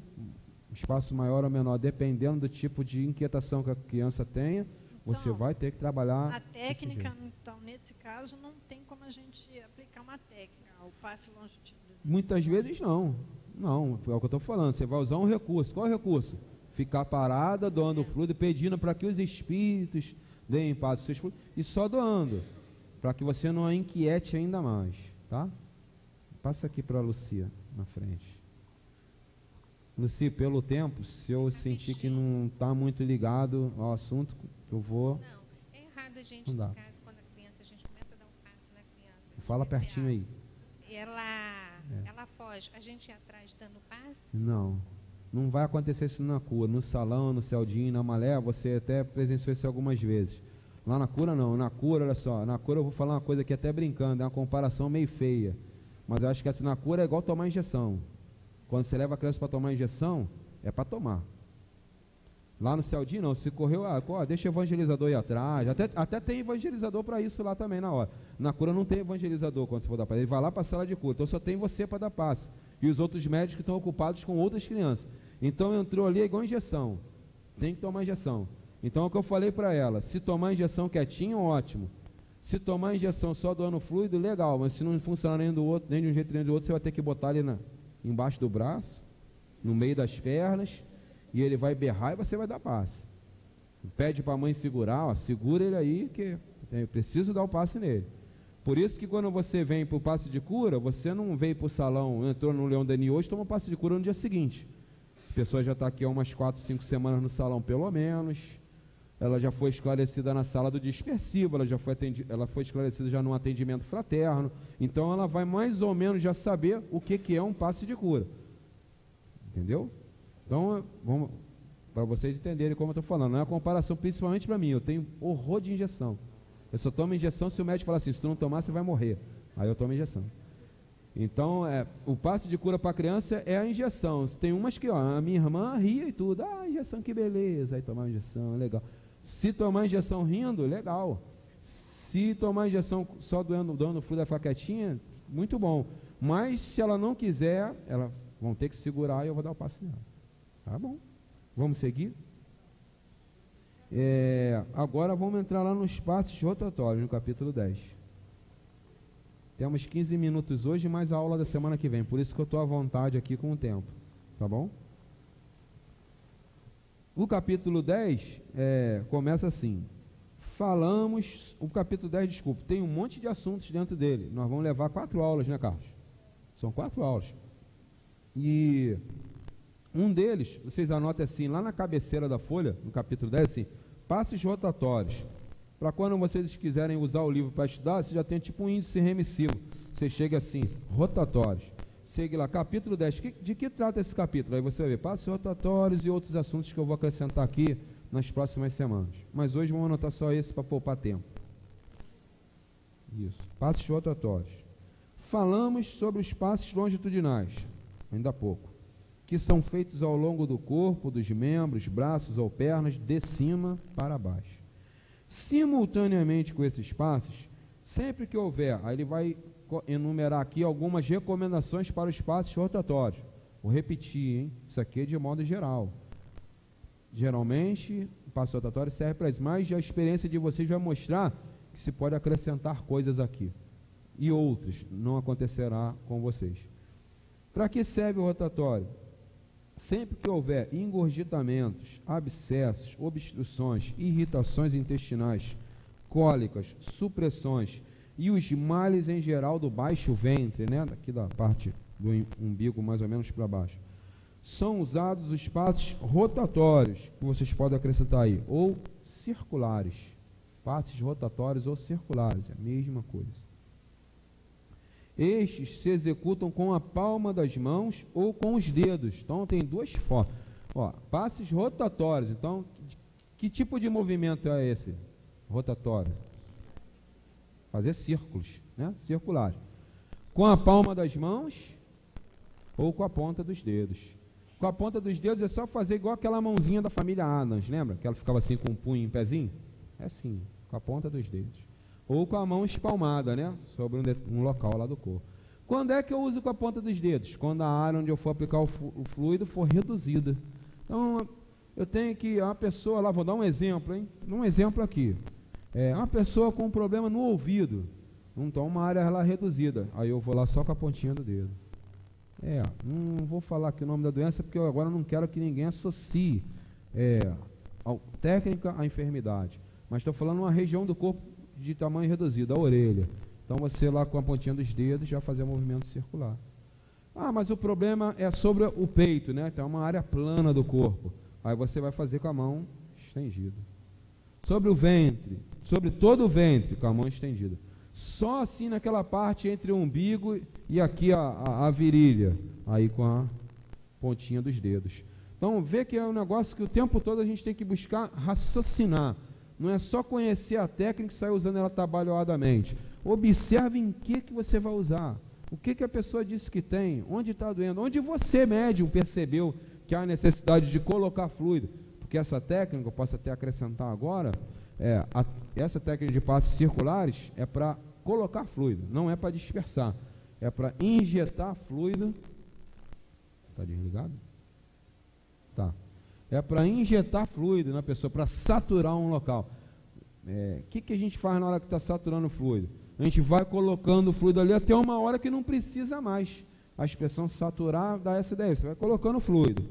espaço maior ou menor, dependendo do tipo de inquietação que a criança tenha, você vai ter que trabalhar. A técnica, então, nesse caso, não tem como a gente aplicar uma técnica, o passe longitudinal. Muitas vezes não. Não, é o que eu estou falando. Você vai usar um recurso. Qual é o recurso? Ficar parada, doando o fluido, pedindo para que os espíritos deem paz aos seus fluidos, e só doando, para que você não a inquiete ainda mais, tá? Passa aqui para a Lucia, na frente. Lucia, pelo tempo, se eu sentir que não está muito ligado ao assunto, eu vou... Não, é errado a gente, no caso, quando a criança, a gente começa a dar um passo na criança. Fala pertinho aí. Ela foge, a gente ia atrás dando passe? Não vai acontecer isso na cura. No salão, no Celdinho, na Malé, você até presenciou isso algumas vezes. Lá na cura não. Na cura, olha só, na cura eu vou falar uma coisa aqui até brincando, é uma comparação meio feia. Mas eu acho que assim, na cura é igual tomar injeção. Quando você leva a criança para tomar injeção, é para tomar. Lá no Celdinho não, se correu, deixa o evangelizador ir atrás, até tem evangelizador para isso lá também na hora. Na cura não tem evangelizador quando você for dar passe, ele vai lá para a sala de cura, então só tem você para dar passe. E os outros médicos estão ocupados com outras crianças. Então entrou ali, é igual injeção, tem que tomar injeção. Então é o que eu falei para ela, se tomar injeção quietinho, ótimo. Se tomar injeção só doando fluido, legal, mas se não funcionar nem do outro, nem de um jeito nem do outro, você vai ter que botar ele embaixo do braço, no meio das pernas, e ele vai berrar e você vai dar passe. Pede para a mãe segurar, segura ele aí, que eu preciso dar o passe nele. Por isso que quando você vem para o passe de cura, você não veio para o salão, entrou no Leão Denis hoje, toma o passe de cura no dia seguinte. A pessoa já está aqui há umas 4, 5 semanas no salão pelo menos, ela já foi esclarecida na sala do dispersivo, ela foi esclarecida já no atendimento fraterno, então ela vai mais ou menos já saber o que é um passe de cura. Entendeu? Então, vamos, para vocês entenderem como eu estou falando, não é uma comparação principalmente para mim, eu tenho horror de injeção. Eu só tomo injeção se o médico falar assim, se tu não tomar você vai morrer. Aí eu tomo injeção. Então, o passe de cura para a criança é a injeção. Tem umas que, a minha irmã ria e tudo, injeção que beleza, aí tomar injeção, legal. Se tomar injeção rindo, legal. Se tomar injeção só dando fluido da faquetinha, muito bom. Mas se ela não quiser, elas vão ter que segurar e eu vou dar o passe nela. Tá bom, vamos seguir? Agora vamos entrar lá nos passos rotatórios, no capítulo 10. Temos 15 minutos hoje, mais a aula da semana que vem, por isso que eu estou à vontade aqui com o tempo, tá bom? O capítulo 10 começa assim, o capítulo 10, desculpa, tem um monte de assuntos dentro dele, nós vamos levar 4 aulas, né, Carlos? São 4 aulas. E um deles, vocês anotem assim, lá na cabeceira da folha, no capítulo 10, assim, passos rotatórios. Para quando vocês quiserem usar o livro para estudar, você já tem tipo um índice remissivo. Você chega assim, rotatórios. Segue lá, capítulo 10. De que trata esse capítulo? Aí você vai ver passos rotatórios e outros assuntos que eu vou acrescentar aqui nas próximas semanas. Mas hoje vamos anotar só esse para poupar tempo. Isso, passos rotatórios. Falamos sobre os passos longitudinais, ainda há pouco, que são feitos ao longo do corpo, dos membros, braços ou pernas, de cima para baixo. Simultaneamente com esses passos, sempre que houver, aí ele vai enumerar aqui algumas recomendações para os passos rotatórios. Vou repetir, hein? Isso aqui é de modo geral. Geralmente, o passo rotatório serve para isso, mas a experiência de vocês vai mostrar que se pode acrescentar coisas aqui. E outras não acontecerá com vocês. Para que serve o rotatório? Sempre que houver engurgitamentos, abscessos, obstruções, irritações intestinais, cólicas, supressões e os males em geral do baixo ventre, né, daqui da parte do umbigo mais ou menos para baixo, são usados os passos rotatórios, que vocês podem acrescentar aí, ou circulares. Passos rotatórios ou circulares, é a mesma coisa. Estes se executam com a palma das mãos ou com os dedos. Então, tem duas formas. Passos rotatórios. Então, que tipo de movimento é esse? Rotatório. Fazer círculos, né? Circulares. Com a palma das mãos ou com a ponta dos dedos. Com a ponta dos dedos é só fazer igual aquela mãozinha da família Adams, lembra? Que ela ficava assim com um punho em pezinho? É assim, com a ponta dos dedos. Ou com a mão espalmada, né, sobre um local lá do corpo. Quando é que eu uso com a ponta dos dedos? Quando a área onde eu for aplicar o fluido for reduzida. Então, eu tenho que, a pessoa lá, vou dar um exemplo, hein? Um exemplo aqui. Uma pessoa com um problema no ouvido, então uma área lá reduzida, aí eu vou lá só com a pontinha do dedo. Não vou falar aqui o nome da doença, porque eu agora não quero que ninguém associe a técnica à enfermidade. Mas estou falando uma região do corpo de tamanho reduzido, a orelha. Então você lá com a pontinha dos dedos já fazer o movimento circular. Mas o problema é sobre o peito, né? Então é uma área plana do corpo. Aí você vai fazer com a mão estendida. Sobre o ventre, sobre todo o ventre, com a mão estendida. Só assim naquela parte entre o umbigo e aqui a virilha, aí com a pontinha dos dedos. Então vê que é um negócio que o tempo todo a gente tem que buscar raciocinar. Não é só conhecer a técnica e sair usando ela trabalhadamente. Observe em que você vai usar. O que a pessoa disse que tem, onde está doendo, onde você, médium, percebeu que há necessidade de colocar fluido. Porque essa técnica, eu posso até acrescentar agora, essa técnica de passos circulares é para colocar fluido, não é para dispersar, é para injetar fluido. Está desligado? Tá. É para injetar fluido na pessoa, para saturar um local. Que a gente faz na hora que está saturando o fluido? A gente vai colocando o fluido ali até uma hora que não precisa mais. A expressão saturar dá essa ideia, você vai colocando fluido,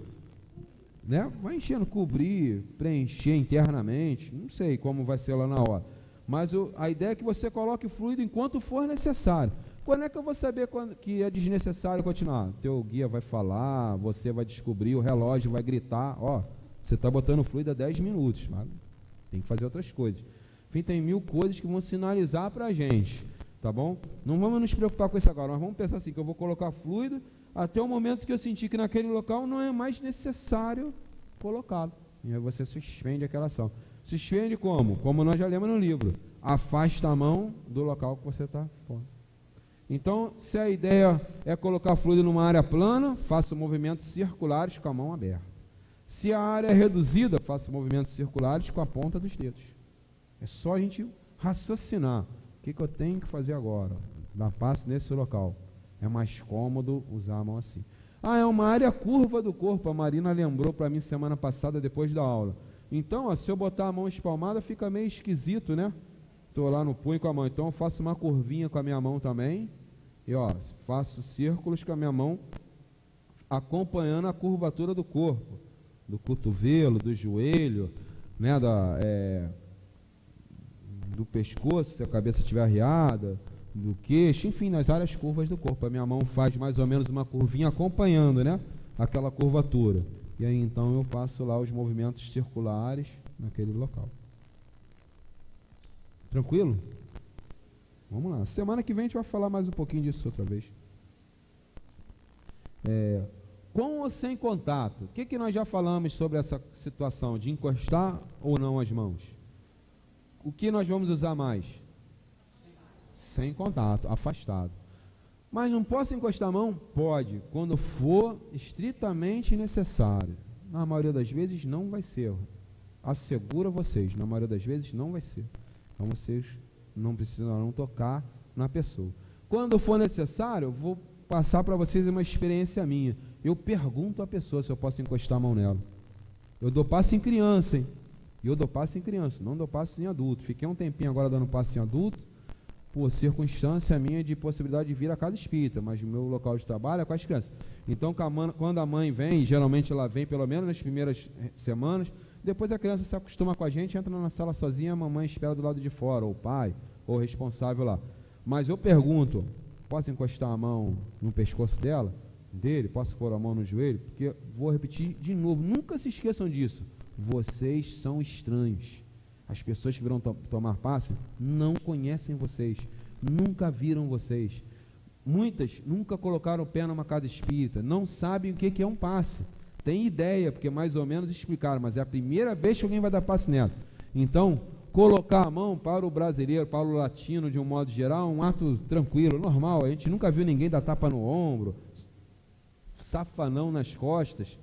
né? Vai enchendo, cobrir, preencher internamente, não sei como vai ser lá na hora. Mas a ideia é que você coloque o fluido enquanto for necessário. Quando é que eu vou saber que é desnecessário continuar? Teu guia vai falar, você vai descobrir, o relógio vai gritar, você está botando fluido há 10 minutos, mas tem que fazer outras coisas. Enfim, tem 1000 coisas que vão sinalizar para a gente, tá bom? Não vamos nos preocupar com isso agora, mas vamos pensar assim, que eu vou colocar fluido até o momento que eu sentir que naquele local não é mais necessário colocá-lo. E aí você suspende aquela ação. Suspende como? Como nós já lemos no livro. Afasta a mão do local que você está pondo. Então, se a ideia é colocar fluido numa área plana, faça movimentos circulares com a mão aberta. Se a área é reduzida, faça movimentos circulares com a ponta dos dedos. É só a gente raciocinar. O que eu tenho que fazer agora? Dar passe nesse local. É mais cômodo usar a mão assim. É uma área curva do corpo. A Marina lembrou para mim semana passada, depois da aula. Então, se eu botar a mão espalmada, fica meio esquisito, né? Estou lá no punho com a mão. Então, eu faço uma curvinha com a minha mão também. E, faço círculos com a minha mão, acompanhando a curvatura do corpo. Do cotovelo, do joelho, né? Do pescoço, se a cabeça estiver arriada, do queixo, enfim, nas áreas curvas do corpo. A minha mão faz mais ou menos uma curvinha acompanhando, né, aquela curvatura. E aí então eu faço lá os movimentos circulares naquele local. Tranquilo? Vamos lá. Semana que vem a gente vai falar mais um pouquinho disso outra vez. Com ou sem contato? O que nós já falamos sobre essa situação de encostar ou não as mãos? O que nós vamos usar mais? Sem contato, afastado. Mas não posso encostar a mão? Pode, quando for estritamente necessário. Na maioria das vezes não vai ser. Asseguro a vocês, na maioria das vezes não vai ser. Então vocês não precisarão tocar na pessoa. Quando for necessário, eu vou passar para vocês uma experiência minha. Eu pergunto à pessoa se eu posso encostar a mão nela. Eu dou passe em criança, hein? E eu dou passe em criança, não dou passe em adulto. Fiquei um tempinho agora dando passe em adulto, por circunstância minha de possibilidade de vir a casa espírita, mas o meu local de trabalho é com as crianças. Então, quando a mãe vem, geralmente ela vem pelo menos nas primeiras semanas, depois a criança se acostuma com a gente, entra na sala sozinha, a mamãe espera do lado de fora, ou o pai, ou o responsável lá. Mas eu pergunto, posso encostar a mão no pescoço dele, posso pôr a mão no joelho? Porque, vou repetir de novo, nunca se esqueçam disso. Vocês são estranhos. As pessoas que virão tomar passe não conhecem vocês, nunca viram vocês. Muitas nunca colocaram o pé numa casa espírita, não sabem o que é um passe. Tem ideia, porque mais ou menos explicaram, mas é a primeira vez que alguém vai dar passe nela. Então, colocar a mão para o brasileiro, para o latino, de um modo geral, é um ato tranquilo, normal. A gente nunca viu ninguém dar tapa no ombro, safanão nas costas.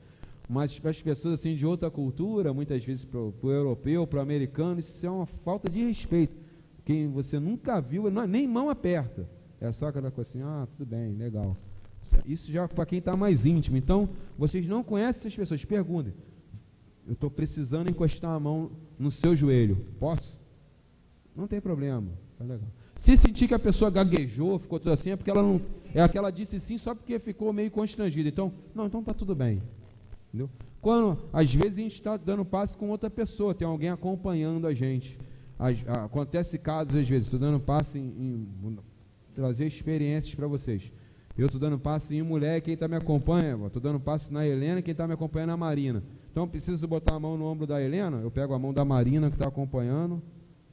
Mas para as pessoas assim de outra cultura, muitas vezes para o europeu, para o americano, isso é uma falta de respeito. Quem você nunca viu, nem mão aperta. É só aquela coisa assim, tudo bem, legal. Isso já para quem está mais íntimo. Então, vocês não conhecem essas pessoas, perguntem. eu estou precisando encostar a mão no seu joelho, posso? Não tem problema, tá legal. Se sentir que a pessoa gaguejou, ficou tudo assim, é porque ela não, é que ela disse sim só porque ficou meio constrangida. Então, não, então tá tudo bem. Entendeu? Quando, às vezes, a gente está dando passe com outra pessoa, tem alguém acompanhando a gente. Acontece casos, às vezes, estou dando passe trazer experiências para vocês. Eu estou dando passe em mulher, quem está me acompanha, estou dando passe na Helena, quem está me acompanhando é a Marina. Então, preciso botar a mão no ombro da Helena, eu pego a mão da Marina que está acompanhando,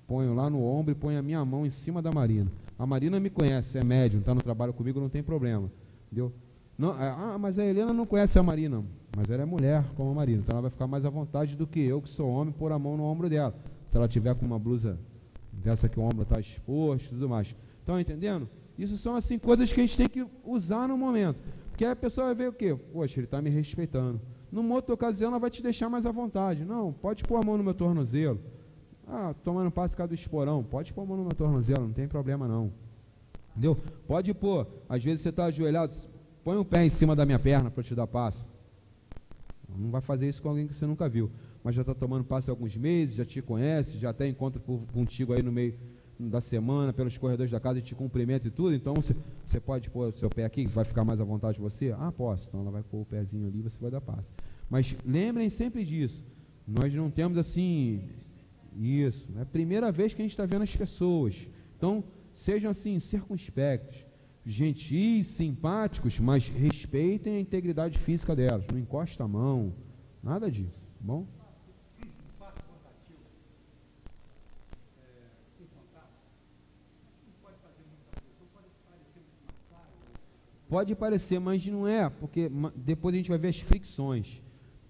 ponho lá no ombro e ponho a minha mão em cima da Marina. A Marina me conhece, é médium, está no trabalho comigo, não tem problema. Entendeu? Não, mas a Helena não conhece a Marina, mas ela é mulher como a Marina, então ela vai ficar mais à vontade do que eu, que sou homem, pôr a mão no ombro dela. Se ela tiver com uma blusa dessa que o ombro está exposto e tudo mais. Estão entendendo? Isso são assim coisas que a gente tem que usar no momento. Porque a pessoa vai ver o quê? Poxa, ele está me respeitando. Numa outra ocasião ela vai te deixar mais à vontade. Não, pode pôr a mão no meu tornozelo. Tomando passe por causa do esporão. Pode pôr a mão no meu tornozelo, não tem problema não. Entendeu? Pode pôr. Às vezes você está ajoelhado, põe o pé em cima da minha perna para te dar passo. Não vai fazer isso com alguém que você nunca viu. Mas já está tomando passe há alguns meses, já te conhece, já até encontra contigo aí no meio da semana, pelos corredores da casa e te cumprimenta e tudo. Então você pode pôr o seu pé aqui, vai ficar mais à vontade de você? Posso. Então ela vai pôr o pezinho ali e você vai dar passe. Mas lembrem sempre disso. Nós não temos assim... Isso. É a primeira vez que a gente está vendo as pessoas. Então, sejam assim, circunspectos, gentis, simpáticos, mas respeitem a integridade física delas. Não encosta a mão, nada disso. Tá bom? Pode parecer, mas não é, porque depois a gente vai ver as fricções.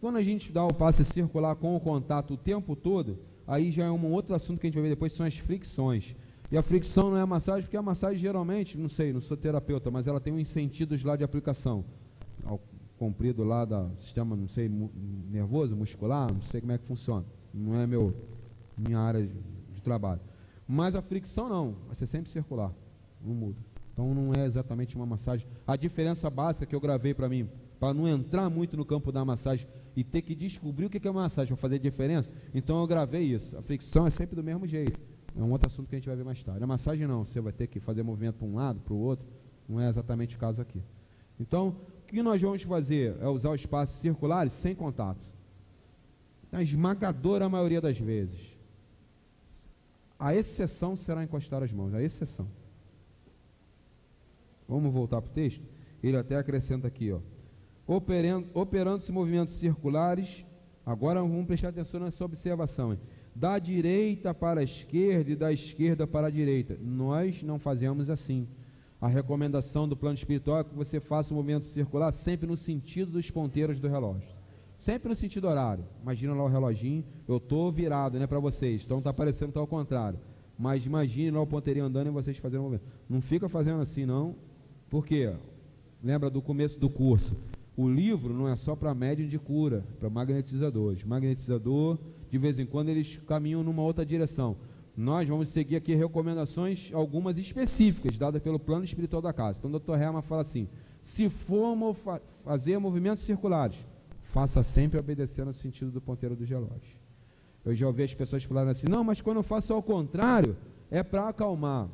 Quando a gente dá o passe circular com o contato o tempo todo, aí já é um outro assunto que a gente vai ver depois, são as fricções. E a fricção não é a massagem, porque a massagem geralmente, não sei, não sou terapeuta, mas ela tem uns sentidos lá de aplicação. Ao comprido lá do sistema, não sei, nervoso, muscular, não sei como é que funciona. Não é minha área de trabalho. Mas a fricção não, vai ser sempre circular, não muda. Então não é exatamente uma massagem. A diferença básica que eu gravei para mim, para não entrar muito no campo da massagem e ter que descobrir o que é uma massagem para fazer diferença, então eu gravei isso. A fricção é sempre do mesmo jeito. É um outro assunto que a gente vai ver mais tarde. A massagem não, você vai ter que fazer movimento para um lado, para o outro, não é exatamente o caso aqui. Então, o que nós vamos fazer é usar os passos circulares sem contato. Na esmagadora maioria das vezes. A exceção será encostar as mãos, a exceção. Vamos voltar para o texto? Ele até acrescenta aqui, operando-se movimentos circulares, agora vamos prestar atenção nessa observação, da direita para a esquerda e da esquerda para a direita. Nós não fazemos assim. A recomendação do plano espiritual é que você faça o movimento circular sempre no sentido dos ponteiros do relógio. Sempre no sentido horário. Imagina lá o reloginho, eu estou virado, né, para vocês, então está parecendo que está ao contrário. Mas imagine lá o ponteirinho andando e vocês fazendo o movimento. Não fica fazendo assim não, porque, lembra do começo do curso, o livro não é só para médium de cura, para magnetizadores. Magnetizador, de vez em quando, eles caminham numa outra direção. Nós vamos seguir aqui recomendações, algumas específicas, dadas pelo plano espiritual da casa. Então o Dr. Herman fala assim, se for fazer movimentos circulares, faça sempre obedecendo ao sentido do ponteiro dos relógios. Eu já ouvi as pessoas falarem assim, não, mas quando eu faço ao contrário, é para acalmar.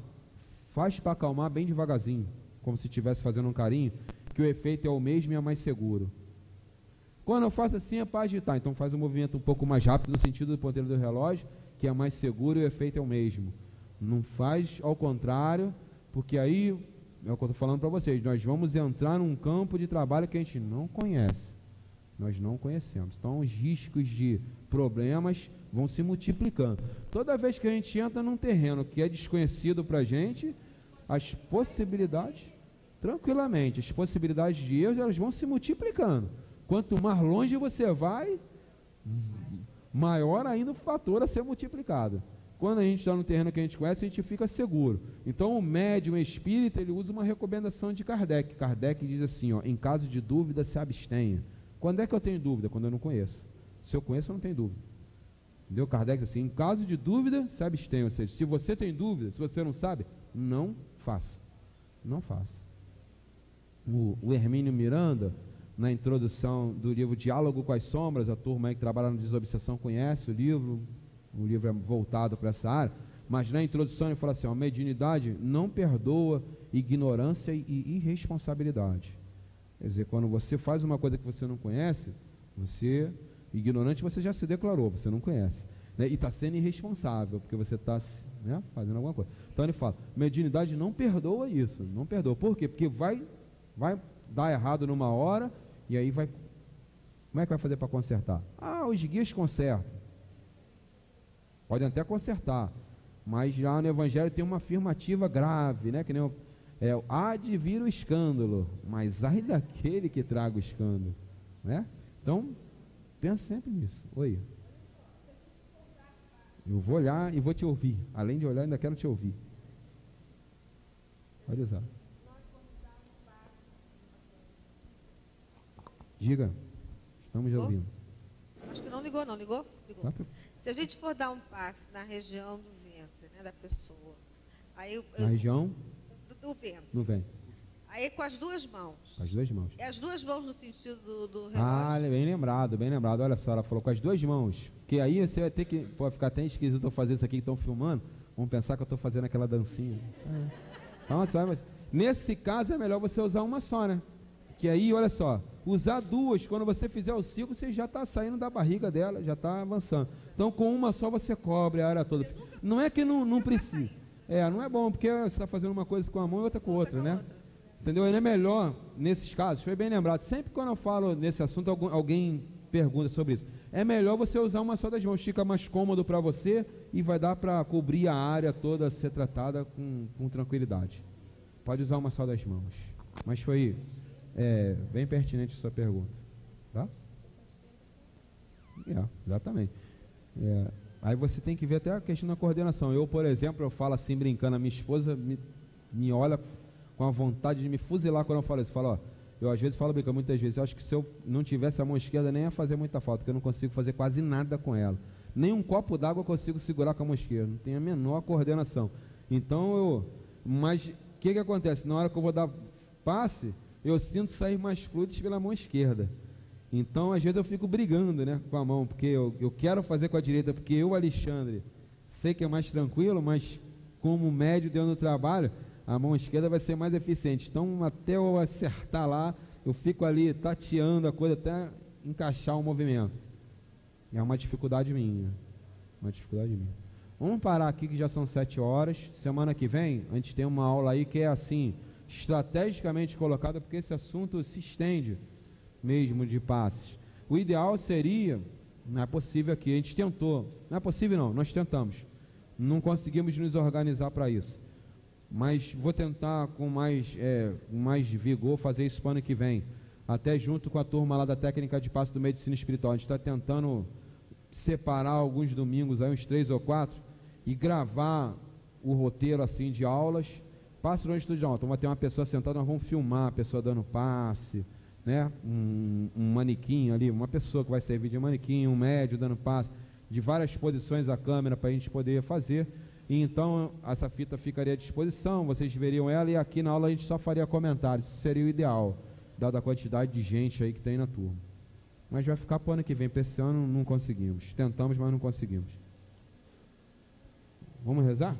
Faz para acalmar bem devagarzinho, como se estivesse fazendo um carinho, que o efeito é o mesmo e é mais seguro. Quando eu faço assim é para agitar, então faz um movimento um pouco mais rápido no sentido do ponteiro do relógio, que é mais seguro e o efeito é o mesmo. Não faz ao contrário, porque aí, é o que eu estou falando para vocês, nós vamos entrar num campo de trabalho que a gente não conhece. Nós não conhecemos. Então os riscos de problemas vão se multiplicando. Toda vez que a gente entra num terreno que é desconhecido para a gente, as possibilidades, tranquilamente, as possibilidades de erros, elas vão se multiplicando. Quanto mais longe você vai, maior ainda o fator a ser multiplicado. Quando a gente está no terreno que a gente conhece, a gente fica seguro. Então o médium espírita, ele usa uma recomendação de Kardec. Kardec diz assim, em caso de dúvida, se abstenha. Quando é que eu tenho dúvida? Quando eu não conheço. Se eu conheço, eu não tenho dúvida. Entendeu? Kardec diz assim, em caso de dúvida, se abstenha. Ou seja, se você tem dúvida, se você não sabe, não faça. Não faça. O Hermínio Miranda, na introdução do livro Diálogo com as Sombras, a turma aí que trabalha no Desobsessão conhece o livro é voltado para essa área, mas na introdução ele fala assim, a mediunidade não perdoa ignorância e irresponsabilidade. Quer dizer, quando você faz uma coisa que você não conhece, você, ignorante, você já se declarou, você não conhece, né? E está sendo irresponsável, porque você está, né, fazendo alguma coisa. Então ele fala, mediunidade não perdoa isso, não perdoa. Por quê? Porque vai dar errado numa hora, e aí vai, como é que vai fazer para consertar? Os guias consertam, podem até consertar, mas já no Evangelho tem uma afirmativa grave, né? Que nem há de vir o escândalo, mas ai daquele que traga o escândalo, né? Então, pensa sempre nisso. Oi. Eu vou olhar e vou te ouvir. Além de olhar, ainda quero te ouvir. Pode usar. Diga. Estamos ouvindo. Acho que não ligou, não. Ligou? Ligou. Se a gente for dar um passe na região do ventre, né, da pessoa, aí na região do ventre. No ventre. Aí com as duas mãos. As duas mãos. É as duas mãos no sentido do relógio. Bem lembrado, bem lembrado. Olha só, ela falou com as duas mãos. Porque aí você vai ter que, pode ficar até esquisito eu fazer isso aqui que estão filmando. Vão pensar que eu estou fazendo aquela dancinha. Então, mas nesse caso é melhor você usar uma só, né? Que aí, olha só, usar duas, quando você fizer o ciclo, você já está saindo da barriga dela, já está avançando. Então, com uma só você cobre a área toda. Não é que não precisa. Não é bom, porque você está fazendo uma coisa com a mão e outra com a outra, né? Entendeu? Ele é melhor, nesses casos, foi bem lembrado, sempre quando eu falo nesse assunto, alguém pergunta sobre isso. É melhor você usar uma só das mãos, fica mais cômodo para você e vai dar para cobrir a área toda, ser tratada com tranquilidade. Pode usar uma só das mãos. Mas foi bem pertinente a sua pergunta. Tá? Exatamente. Aí você tem que ver até a questão da coordenação. Eu, por exemplo, eu falo assim brincando, a minha esposa me olha com a vontade de me fuzilar quando eu falo isso. Falo, eu às vezes falo brincando, muitas vezes, eu acho que se eu não tivesse a mão esquerda nem ia fazer muita falta, porque eu não consigo fazer quase nada com ela. Nem um copo d'água eu consigo segurar com a mão esquerda, não tenho a menor coordenação. Então mas o que acontece? Na hora que eu vou dar passe, eu sinto sair mais fluidos pela mão esquerda. Então, às vezes eu fico brigando, né, com a mão, porque eu quero fazer com a direita, porque eu, Alexandre, sei que é mais tranquilo, mas como médio dentro do trabalho, a mão esquerda vai ser mais eficiente. Então, até eu acertar lá, eu fico ali tateando a coisa até encaixar o movimento. É uma dificuldade minha. Vamos parar aqui que já são 7 horas. Semana que vem, a gente tem uma aula aí que é assim, estrategicamente colocada, porque esse assunto se estende mesmo de passes. O ideal seria, não é possível aqui, a gente tentou, não é possível não, nós tentamos, não conseguimos nos organizar para isso, mas vou tentar com mais vigor fazer isso para o ano que vem, até junto com a turma lá da técnica de passe do Medicina Espiritual. A gente está tentando separar alguns domingos, aí uns 3 ou 4, e gravar o roteiro assim de aulas, passe durante o estudo de aula. Então vai ter uma pessoa sentada, nós vamos filmar a pessoa dando passe, né? Um manequim ali, uma pessoa que vai servir de manequim, um médio dando passe, de várias posições a câmera para a gente poder fazer. E então essa fita ficaria à disposição, vocês veriam ela, e aqui na aula a gente só faria comentários. Isso seria o ideal, dada a quantidade de gente aí que tem na turma. Mas vai ficar para o ano que vem, para esse ano não conseguimos. Tentamos, mas não conseguimos. Vamos rezar?